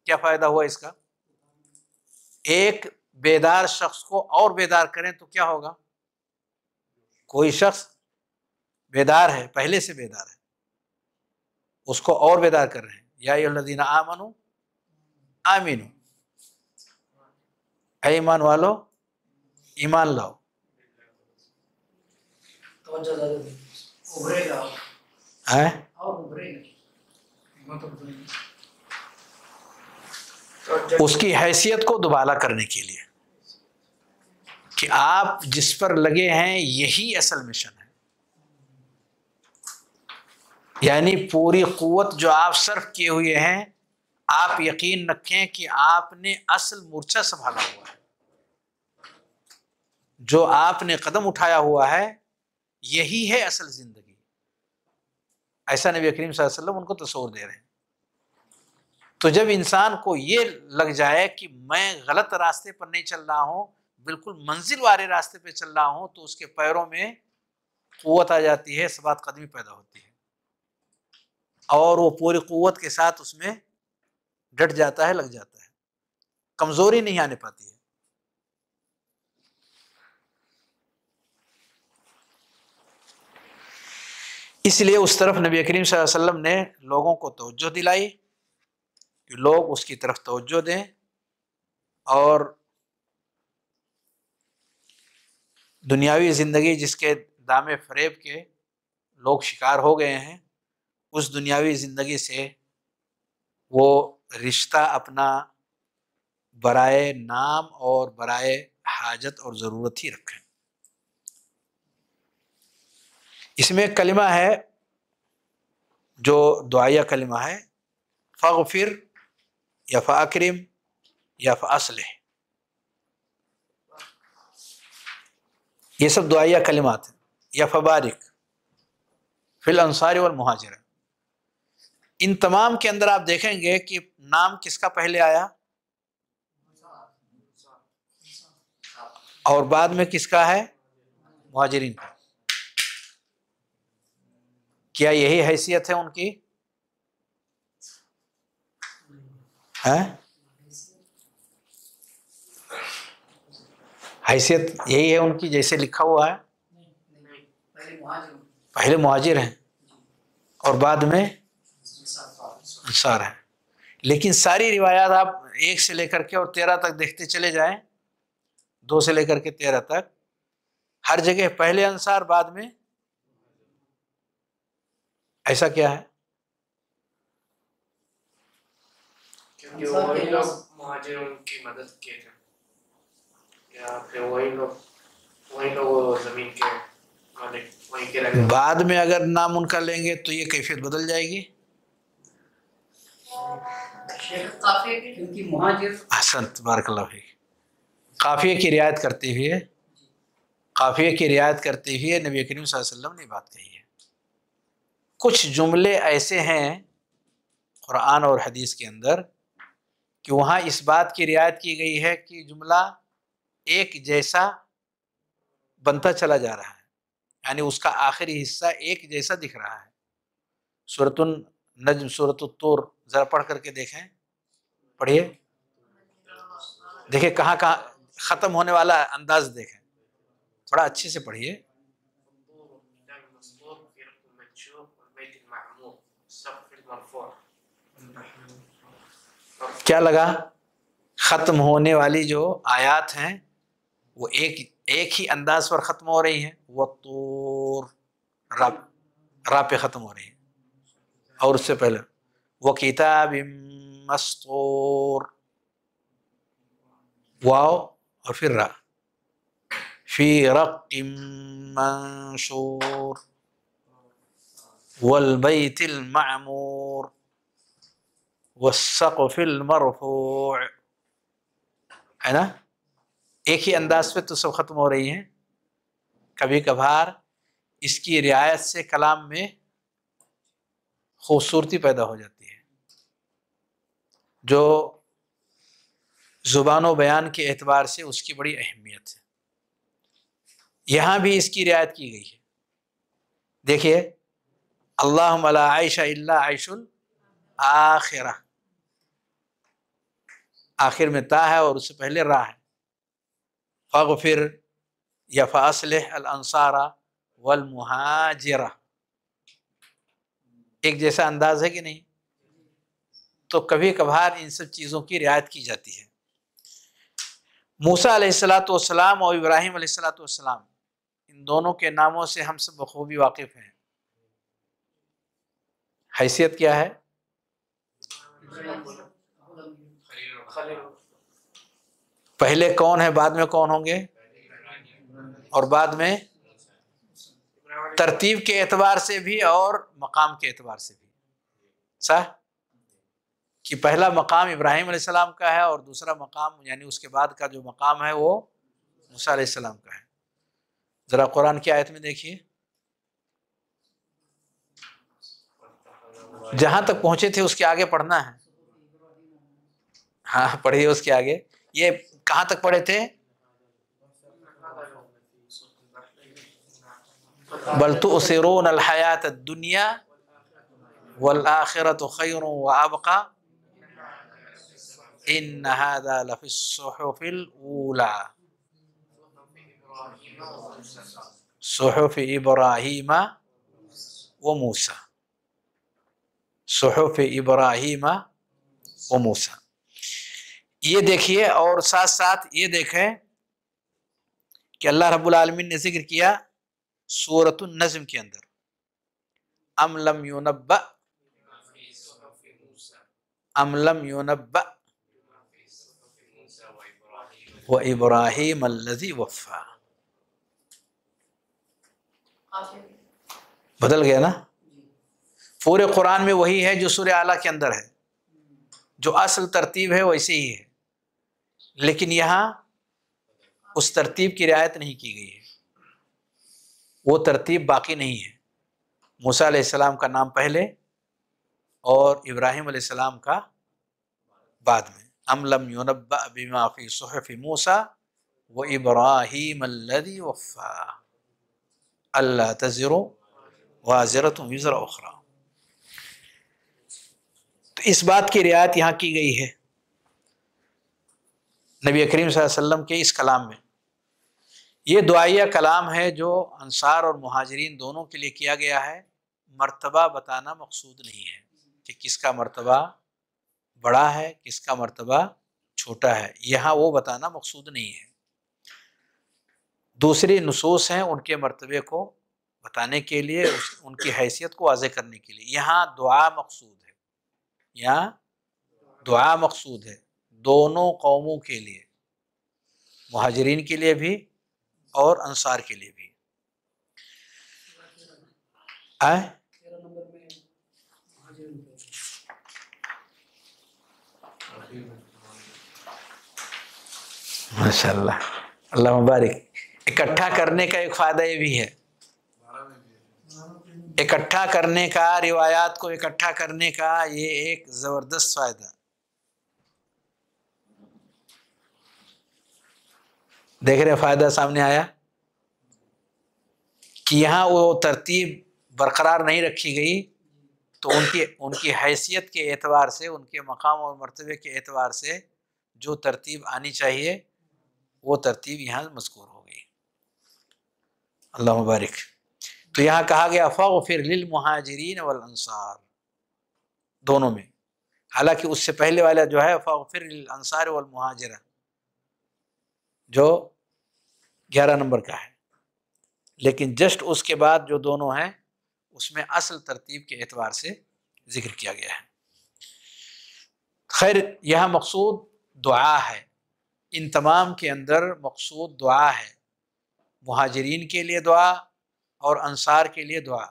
کیا فائدہ ہوا اس کا؟ ایک بیدار شخص کو اور بیدار کریں تو کیا ہوگا؟ کوئی شخص بیدار ہے، پہلے سے بیدار ہے، اس کو اور بیدار کر رہے ہیں، یا ایھا الذین آمنوا آمنو، اے ایمان والو ایمان لاؤ۔ توجہ زیادہ دیں، ابھرے گا ہے اور ابھرے گا. اس کی حیثیت کو دوبالا کرنے کے لیے کہ آپ جس پر لگے ہیں یہی اصل مشن ہے. یعنی پوری قوت جو آپ صرف کیے ہوئے ہیں، آپ یقین رکھیں کہ آپ نے اصل مورچہ سنبھالا ہوا ہے. جو آپ نے قدم اٹھایا ہوا ہے یہی ہے اصل زندگی. ایسا نبی کریم صلی اللہ علیہ وسلم ان کو تصور دے رہے ہیں. تو جب انسان کو یہ لگ جائے کہ میں غلط راستے پر نہیں چل رہا ہوں، بالکل منزل والے راستے پہ چل رہا ہوں، تو اس کے پیروں میں قوت آ جاتی ہے، ثبات قدمی پیدا ہوتی ہے، اور وہ پوری قوت کے ساتھ اس میں ڈٹ جاتا ہے، لگ جاتا ہے، کمزوری نہیں آنے پاتی ہے. اس لیے اس طرف نبی کریم صلی اللہ علیہ وسلم نے لوگوں کو توجہ دلائی کہ لوگ اس کی طرف توجہ دیں، اور دنیاوی زندگی جس کے دام فریب کے لوگ شکار ہو گئے ہیں، اس دنیاوی زندگی سے وہ رشتہ اپنا برائے نام اور برائے حاجت اور ضرورت ہی رکھیں. اس میں ایک کلمہ ہے جو دعائیہ کلمہ ہے، فاغفر یا فاکرم یا فاصلح. یہ سب دعائیہ کلمات ہیں. یا فبارک فی الانصار والمہاجر. ان تمام کے اندر آپ دیکھیں گے کہ نام کس کا پہلے آیا اور بعد میں کس کا ہے؟ مہاجرین کا. کیا یہی حیثیت ہے ان کی؟ حیثیت یہی ہے ان کی جیسے لکھا ہوا ہے؟ پہلے مہاجر ہیں اور بعد میں انصار ہیں. لیکن ساری روایات آپ 1 سے لے کر کے اور 13 تک دیکھتے چلے جائیں، 2 سے لے کر کے 13 تک، ہر جگہ پہلے انصار بعد میں. ایسا کیا ہے؟ کیونکہ وہی لوگ مہاجروں کی مدد کیے تھے، یا پھر وہی لوگ زمین کے مالک وہیں کے رہنے. بعد میں اگر نام ان کا لیں گے تو یہ کیفیت بدل جائے گی. کیونکہ مہاجر احسنت، تبارک اللہ فیک. قافیے کی رعایت کرتے ہوئے، قافیے کی رعایت کرتے ہوئے نبی کریم صلی اللہ علیہ وسلم نے بات کہی ہے. کچھ جملے ایسے ہیں قرآن اور حدیث کے اندر کہ وہاں اس بات کی رعایت کی گئی ہے کہ جملہ ایک جیسا بنتا چلا جا رہا ہے، یعنی اس کا آخری حصہ ایک جیسا دکھ رہا ہے. سورۃ النجم، سورۃ الطور ذرا پڑھ کر کے دیکھیں، پڑھیے، دیکھیں کہاں کہاں ختم ہونے والا انداز دیکھیں، تھوڑا اچھے سے پڑھیے. کیا لگا؟ ختم ہونے والی جو آیات ہیں وہ ایک ہی انداز پر ختم ہو رہی ہیں. والطور، را پہ ختم ہو رہی ہیں، اور اس سے پہلے وکتاب مسطور، واو اور پھر را، فی رق منشور والبیت المعمور والسقف المرفوع. ہے نا؟ ایک ہی انداز پہ تو سب ختم ہو رہی ہیں. کبھی کبھار اس کی رعایت سے کلام میں خوبصورتی پیدا ہو جاتی ہے، جو زبان و بیان کے اعتبار سے اس کی بڑی اہمیت ہے. یہاں بھی اس کی رعایت کی گئی ہے. دیکھیے، اللہم لا عیش الا عیش الآخرہ، آخر میں تا ہے اور اس سے پہلے را ہے. فاغفر یا فاصلح الانصار والمہاجرہ، ایک جیسا انداز ہے کہ نہیں؟ تو کبھی کبھار ان سب چیزوں کی رعایت کی جاتی ہے. موسیٰ علیہ الصلوۃ والسلام اور ابراہیم علیہ الصلوۃ والسلام، ان ان دونوں کے ناموں سے ہم سب بخوبی واقف ہیں. حیثیت کیا ہے؟ پہلے کون ہے، بعد میں کون ہوں گے، اور بعد میں ترتیب کے اعتبار سے بھی اور مقام کے اعتبار سے بھی. صح کہ پہلا مقام ابراہیم علیہ السلام کا ہے اور دوسرا مقام یعنی اس کے بعد کا جو مقام ہے وہ موسیٰ علیہ السلام کا ہے. ذرا قرآن کی آیت میں دیکھیے، جہاں تک پہنچے تھے اس کے آگے پڑھنا ہے. ہاں پڑھیے اس کے آگے. یہ کہاں تک پڑھے تھے؟ بل تؤثرون الحیات الدنیا والآخرۃ خیر وابقی ان هذا لفی الصحف الاولی صحف ابراہیم و موسیٰ. صحف ابراہیم و موسیٰ یہ دیکھیے. اور ساتھ ساتھ یہ دیکھیں کہ اللہ رب العالمین نے ذکر کیا سورۃ النجم کے اندر ام لم ينبأ وابراہیم الذی وفی. بدل گیا نا. پورے قرآن میں وہی ہے جو سورہ اعلیٰ کے اندر ہے، جو اصل ترتیب ہے ویسے ہی ہے، لیکن یہاں اس ترتیب کی رعایت نہیں کی گئی ہے. وہ ترتیب باقی نہیں ہے. موسیٰ علیہ السلام کا نام پہلے اور ابراہیم علیہ السلام کا بعد میں. ام لم ينبأ بما فی صحف موسیٰ و ابراہیم الذی وفی الا تزر وازرۃ وزر اخری. تو اس بات کی رعایت یہاں کی گئی ہے نبی کریم صلی اللہ علیہ وسلم کے اس کلام میں. یہ دعائیہ کلام ہے جو انصار اور مہاجرین دونوں کے لیے کیا گیا ہے. مرتبہ بتانا مقصود نہیں ہے کہ کس کا مرتبہ بڑا ہے کس کا مرتبہ چھوٹا ہے، یہاں وہ بتانا مقصود نہیں ہے. دوسری نصوص ہیں ان کے مرتبے کو بتانے کے لیے، ان کی حیثیت کو واضح کرنے کے لیے. یہاں دعا مقصود ہے، یہاں دعا مقصود ہے دونوں قوموں کے لیے، مہاجرین کے لیے بھی اور انصار کے لیے بھی. ماشاء اللہ، اللہ مبارک. اکٹھا کرنے کا ایک فائدہ یہ بھی ہے، اکٹھا کرنے کا، روایات کو اکٹھا کرنے کا یہ ایک زبردست فائدہ. دیکھ رہے فائدہ سامنے آیا کہ یہاں وہ ترتیب برقرار نہیں رکھی گئی تو ان کی حیثیت کے اعتبار سے، ان کے مقام اور مرتبے کے اعتبار سے جو ترتیب آنی چاہیے وہ ترتیب یہاں مذکور ہو گئی. اللہ مبارک. تو یہاں کہا گیا فاغفر للمہاجرین والانصار دونوں میں، حالانکہ اس سے پہلے والا جو ہے فاغفر للانصار والمہاجرہ جو 11 نمبر کا ہے، لیکن جسٹ اس کے بعد جو دونوں ہیں اس میں اصل ترتیب کے اعتبار سے ذکر کیا گیا ہے. خیر یہاں مقصود دعا ہے، ان تمام کے اندر مقصود دعا ہے. مہاجرین کے لیے دعا اور انصار کے لیے دعا،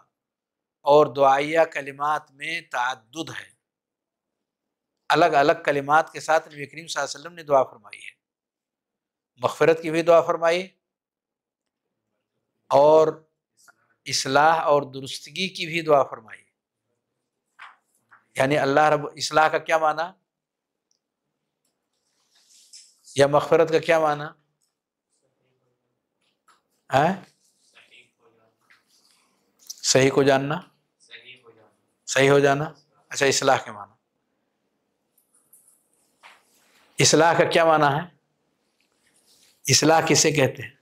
اور دعائیہ کلمات میں تعدد ہے، الگ الگ کلمات کے ساتھ نبی کریم صلی اللہ علیہ وسلم نے دعا فرمائی ہے. مغفرت کی بھی دعا فرمائی اور اصلاح اور درستگی کی بھی دعا فرمائی. یعنی اللہ رب اصلاح کا کیا معنی یا مغفرت کا کیا معنی ہے؟ صحیح کو جاننا، صحیح ہو جانا. اچھا اصلاح کے معنی، اصلاح کا کیا معنی ہے؟ اصلاح کسے کہتے ہیں؟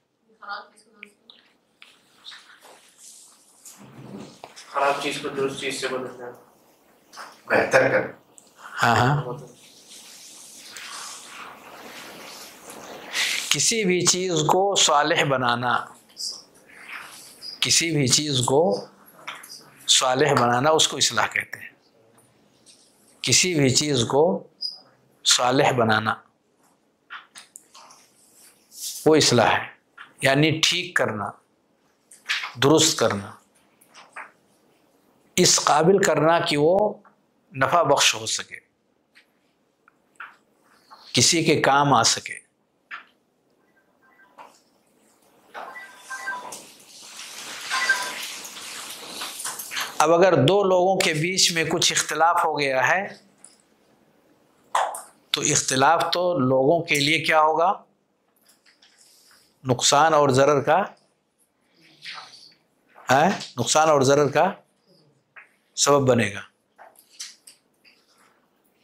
خراب چیز کو درست چیز سے بدلنا، بہتر کر. ہاں کسی بھی چیز کو صالح بنانا. کسی بھی چیز کو صالح بنانا اس کو اصلاح کہتے ہیں. کسی بھی چیز کو صالح بنانا وہ اصلاح ہے، یعنی ٹھیک کرنا، درست کرنا، اس قابل کرنا کہ وہ نفع بخش ہو سکے، کسی کے کام آ سکے. اب اگر دو لوگوں کے بیچ میں کچھ اختلاف ہو گیا ہے تو اختلاف تو لوگوں کے لیے کیا ہوگا؟ نقصان اور ضرر کا نقصان اور ضرر کا سبب بنے گا.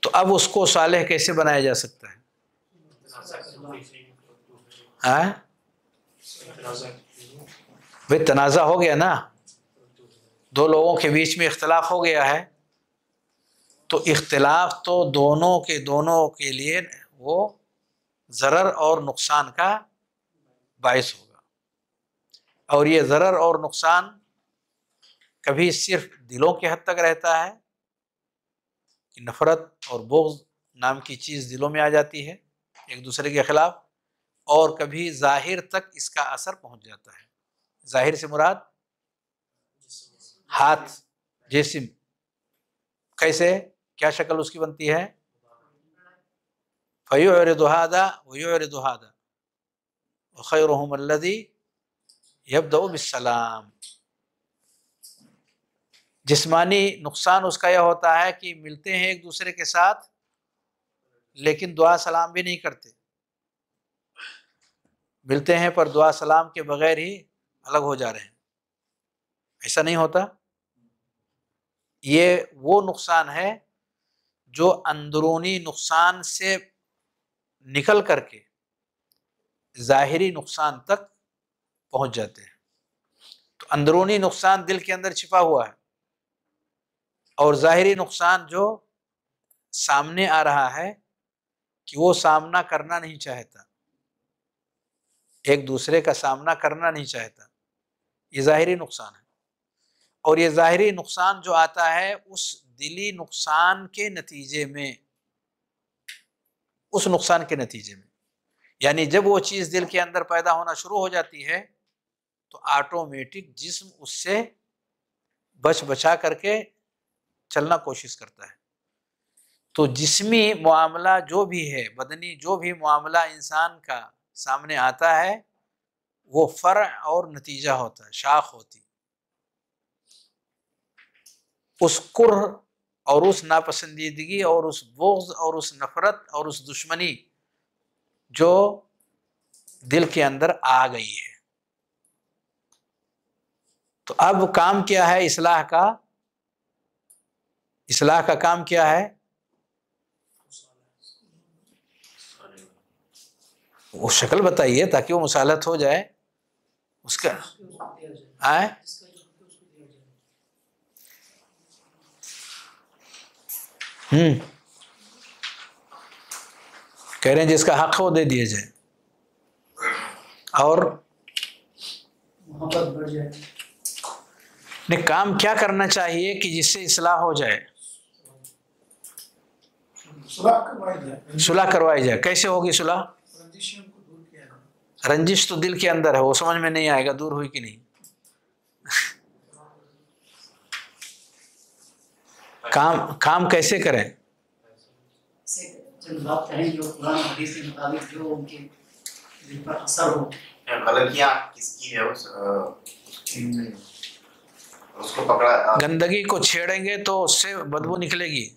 تو اب اس کو صالح کیسے بنایا جا سکتا ہے؟ بھئی تنازع ہو گیا نا، دو لوگوں کے بیچ میں اختلاف ہو گیا ہے، تو اختلاف تو دونوں کے لیے وہ ضرر اور نقصان کا باعث ہوگا. اور یہ ضرر اور نقصان کبھی صرف دلوں کے حد تک رہتا ہے کہ نفرت اور بغض نام کی چیز دلوں میں آ جاتی ہے ایک دوسرے کے خلاف، اور کبھی ظاہر تک اس کا اثر پہنچ جاتا ہے. ظاہر سے مراد ہاتھ، جسم. کیسے؟ کیا شکل اس کی بنتی ہے؟ فَيُعْرِضُ هَذَا وَيُعْرِضُ هَذَا وَخَيْرُهُمَ الَّذِي يَبْدَأُ بِالسَّلَامِ. جسمانی نقصان اس کا یہ ہوتا ہے کہ ملتے ہیں ایک دوسرے کے ساتھ لیکن دعا سلام بھی نہیں کرتے، ملتے ہیں پر دعا سلام کے بغیر ہی الگ ہو جا رہے ہیں. ایسا نہیں ہوتا. یہ وہ نقصان ہے جو اندرونی نقصان سے نکل کر کے ظاہری نقصان تک پہنچ جاتے ہیں. تو اندرونی نقصان دل کے اندر چھپا ہوا ہے، اور ظاہری نقصان جو سامنے آ رہا ہے کہ وہ سامنا کرنا نہیں چاہتا، ایک دوسرے کا سامنا کرنا نہیں چاہتا، یہ ظاہری نقصان ہے. اور یہ ظاہری نقصان جو آتا ہے اس دلی نقصان کے نتیجے میں، اس نقصان کے نتیجے میں، یعنی جب وہ چیز دل کے اندر پیدا ہونا شروع ہو جاتی ہے تو آٹومیٹک جسم اس سے بچا کر کے چلنا کوشش کرتا ہے. تو جسمی معاملہ جو بھی ہے، بدنی جو بھی معاملہ انسان کا سامنے آتا ہے وہ فرع اور نتیجہ ہوتا ہے، شاخ ہوتی. اس کرہ اور اس ناپسندیدگی اور اس بغض اور اس نفرت اور اس دشمنی جو دل کے اندر آ گئی ہے. تو اب کام کیا ہے اصلاح کا؟ اصلاح کا کام کیا ہے؟ وہ شکل بتائیے تاکہ وہ مصالحت ہو جائے اس کا. کہہ رہے ہیں جس کا حق ہو دے دیا جائے اور محبت بڑھ جائے. نہیں، کام کیا کرنا چاہیے کہ جس سے اصلاح ہو جائے؟ صلح کروائی جائے. کیسے ہوگی صلح؟ رنجش تو دل کے اندر ہے، وہ سمجھ میں نہیں آئے گا دور ہوئی کہ نہیں. کام کیسے کریں؟ بات کریں جو قرآن حدیث کے مطابق جو ان کے دل پر اثر ہو. غلطیاں کس کی ہے اس کو پکڑا. گندگی کو چھیڑیں گے تو اس سے بدبو نکلے گی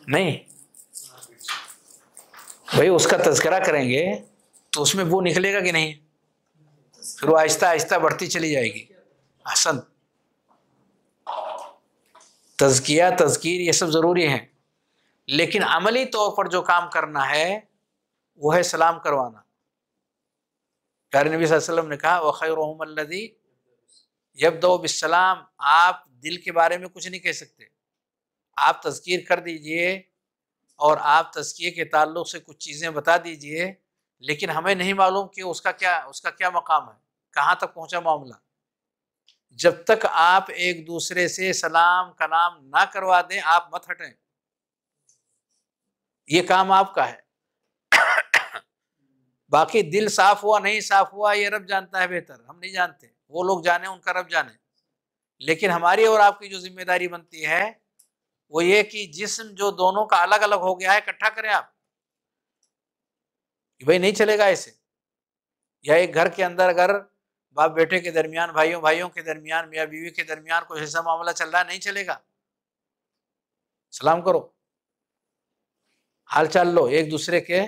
نہیں بھائی. اس کا تذکرہ کریں گے تو اس میں بو نکلے گا کہ نہیں؟ پھر وہ آہستہ آہستہ بڑھتی چلی جائے گی. احسن. تزکیہ تذکیر یہ سب ضروری ہیں، لیکن عملی طور پر جو کام کرنا ہے وہ ہے سلام کروانا. پیارے نبی صلی اللہ علیہ وسلم نے کہا وَخَيْرُهُمَ الَّذِي يَبْدَأُ بِالسَّلَامِ. آپ دل کے بارے میں کچھ نہیں کہہ سکتے، آپ تذکیر کر دیجئے اور آپ تزکیے کے تعلق سے کچھ چیزیں بتا دیجئے، لیکن ہمیں نہیں معلوم کہ اس کا کیا مقام ہے. کہاں تک پہنچا معاملہ؟ جب تک آپ ایک دوسرے سے سلام کلام نہ کروا دیں آپ مت ہٹیں، یہ کام آپ کا ہے۔ باقی دل صاف ہوا نہیں صاف ہوا یہ رب جانتا ہے بہتر، ہم نہیں جانتے، وہ لوگ جانے ان کا رب جانے۔ لیکن ہماری اور آپ کی جو ذمہ داری بنتی ہے وہ یہ کہ جسم جو دونوں کا الگ الگ ہو گیا ہے اکٹھا کریں آپ، کہ بھائی نہیں چلے گا ایسے۔ یا ایک گھر کے اندر اگر باپ بیٹے کے درمیان، بھائیوں کے درمیان، میاں بیوی کے درمیان کوئی ایسا معاملہ چل رہا ہے، نہیں چلے گا۔ سلام کرو، حال چال لو، ایک دوسرے کے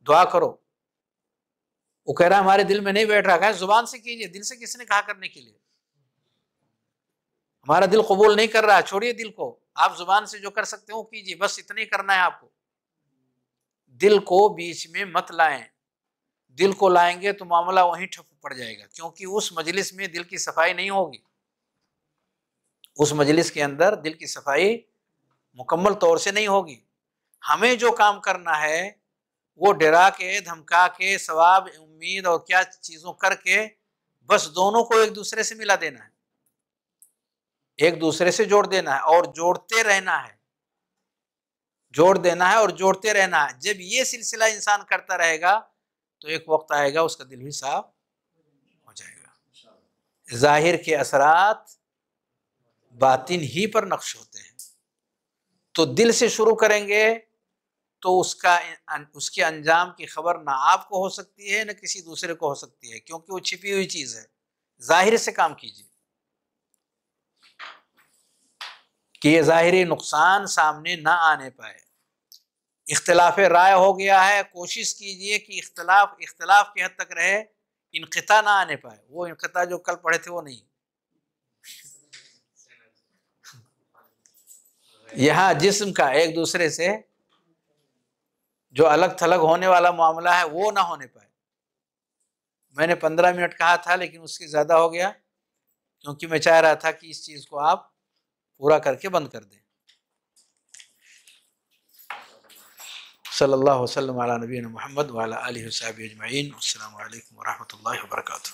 دعا کرو۔ وہ کہہ رہا ہے ہمارے دل میں نہیں بیٹھ رہا، کہ زبان سے کیجئے، دل سے کس نے کہا کرنے کے لیے؟ ہمارا دل قبول نہیں کر رہا، چھوڑیے دل کو، آپ زبان سے جو کر سکتے ہو کیجئے، بس اتنا ہی کرنا ہے آپ کو۔ دل کو بیچ میں مت لائیں، دل کو لائیں گے تو معاملہ وہیں ٹھپ پڑ جائے گا، کیونکہ اس مجلس میں دل کی صفائی نہیں ہوگی، اس مجلس کے اندر دل کی صفائی مکمل طور سے نہیں ہوگی۔ ہمیں جو کام کرنا ہے وہ ڈرا کے، دھمکا کے، ثواب امید اور کیا چیزوں کر کے بس دونوں کو ایک دوسرے سے ملا دینا ہے، ایک دوسرے سے جوڑ دینا ہے، اور جوڑتے رہنا ہے، جوڑ دینا ہے اور جوڑتے رہنا ہے۔ جب یہ سلسلہ انسان کرتا رہے گا تو ایک وقت آئے گا اس کا دل بھی صاف ہو جائے گا۔ ظاہر کے اثرات باطن ہی پر نقش ہوتے ہیں، تو دل سے شروع کریں گے تو اس کے انجام کی خبر نہ آپ کو ہو سکتی ہے نہ کسی دوسرے کو ہو سکتی ہے، کیونکہ وہ چھپی ہوئی چیز ہے۔ ظاہر سے کام کیجیے کہ یہ ظاہری نقصان سامنے نہ آنے پائے۔ اختلاف رائے ہو گیا ہے، کوشش کیجئے کہ اختلاف کی حد تک رہے، انقطاع نہ آنے پائے۔ وہ انقطاع جو کل پڑھے تھے وہ نہیں، یہاں جسم کا ایک دوسرے سے جو الگ تھلگ ہونے والا معاملہ ہے وہ نہ ہونے پائے۔ میں نے 15 منٹ کہا تھا لیکن اس سے زیادہ ہو گیا، کیونکہ میں چاہ رہا تھا کہ اس چیز کو آپ پورا کر کے بند کر دیں۔ صلی اللہ وسلم علی نبینا محمد وعلی آلہ وصحبہ اجمعین۔ السلام علیکم ورحمۃ اللہ وبرکاتہ۔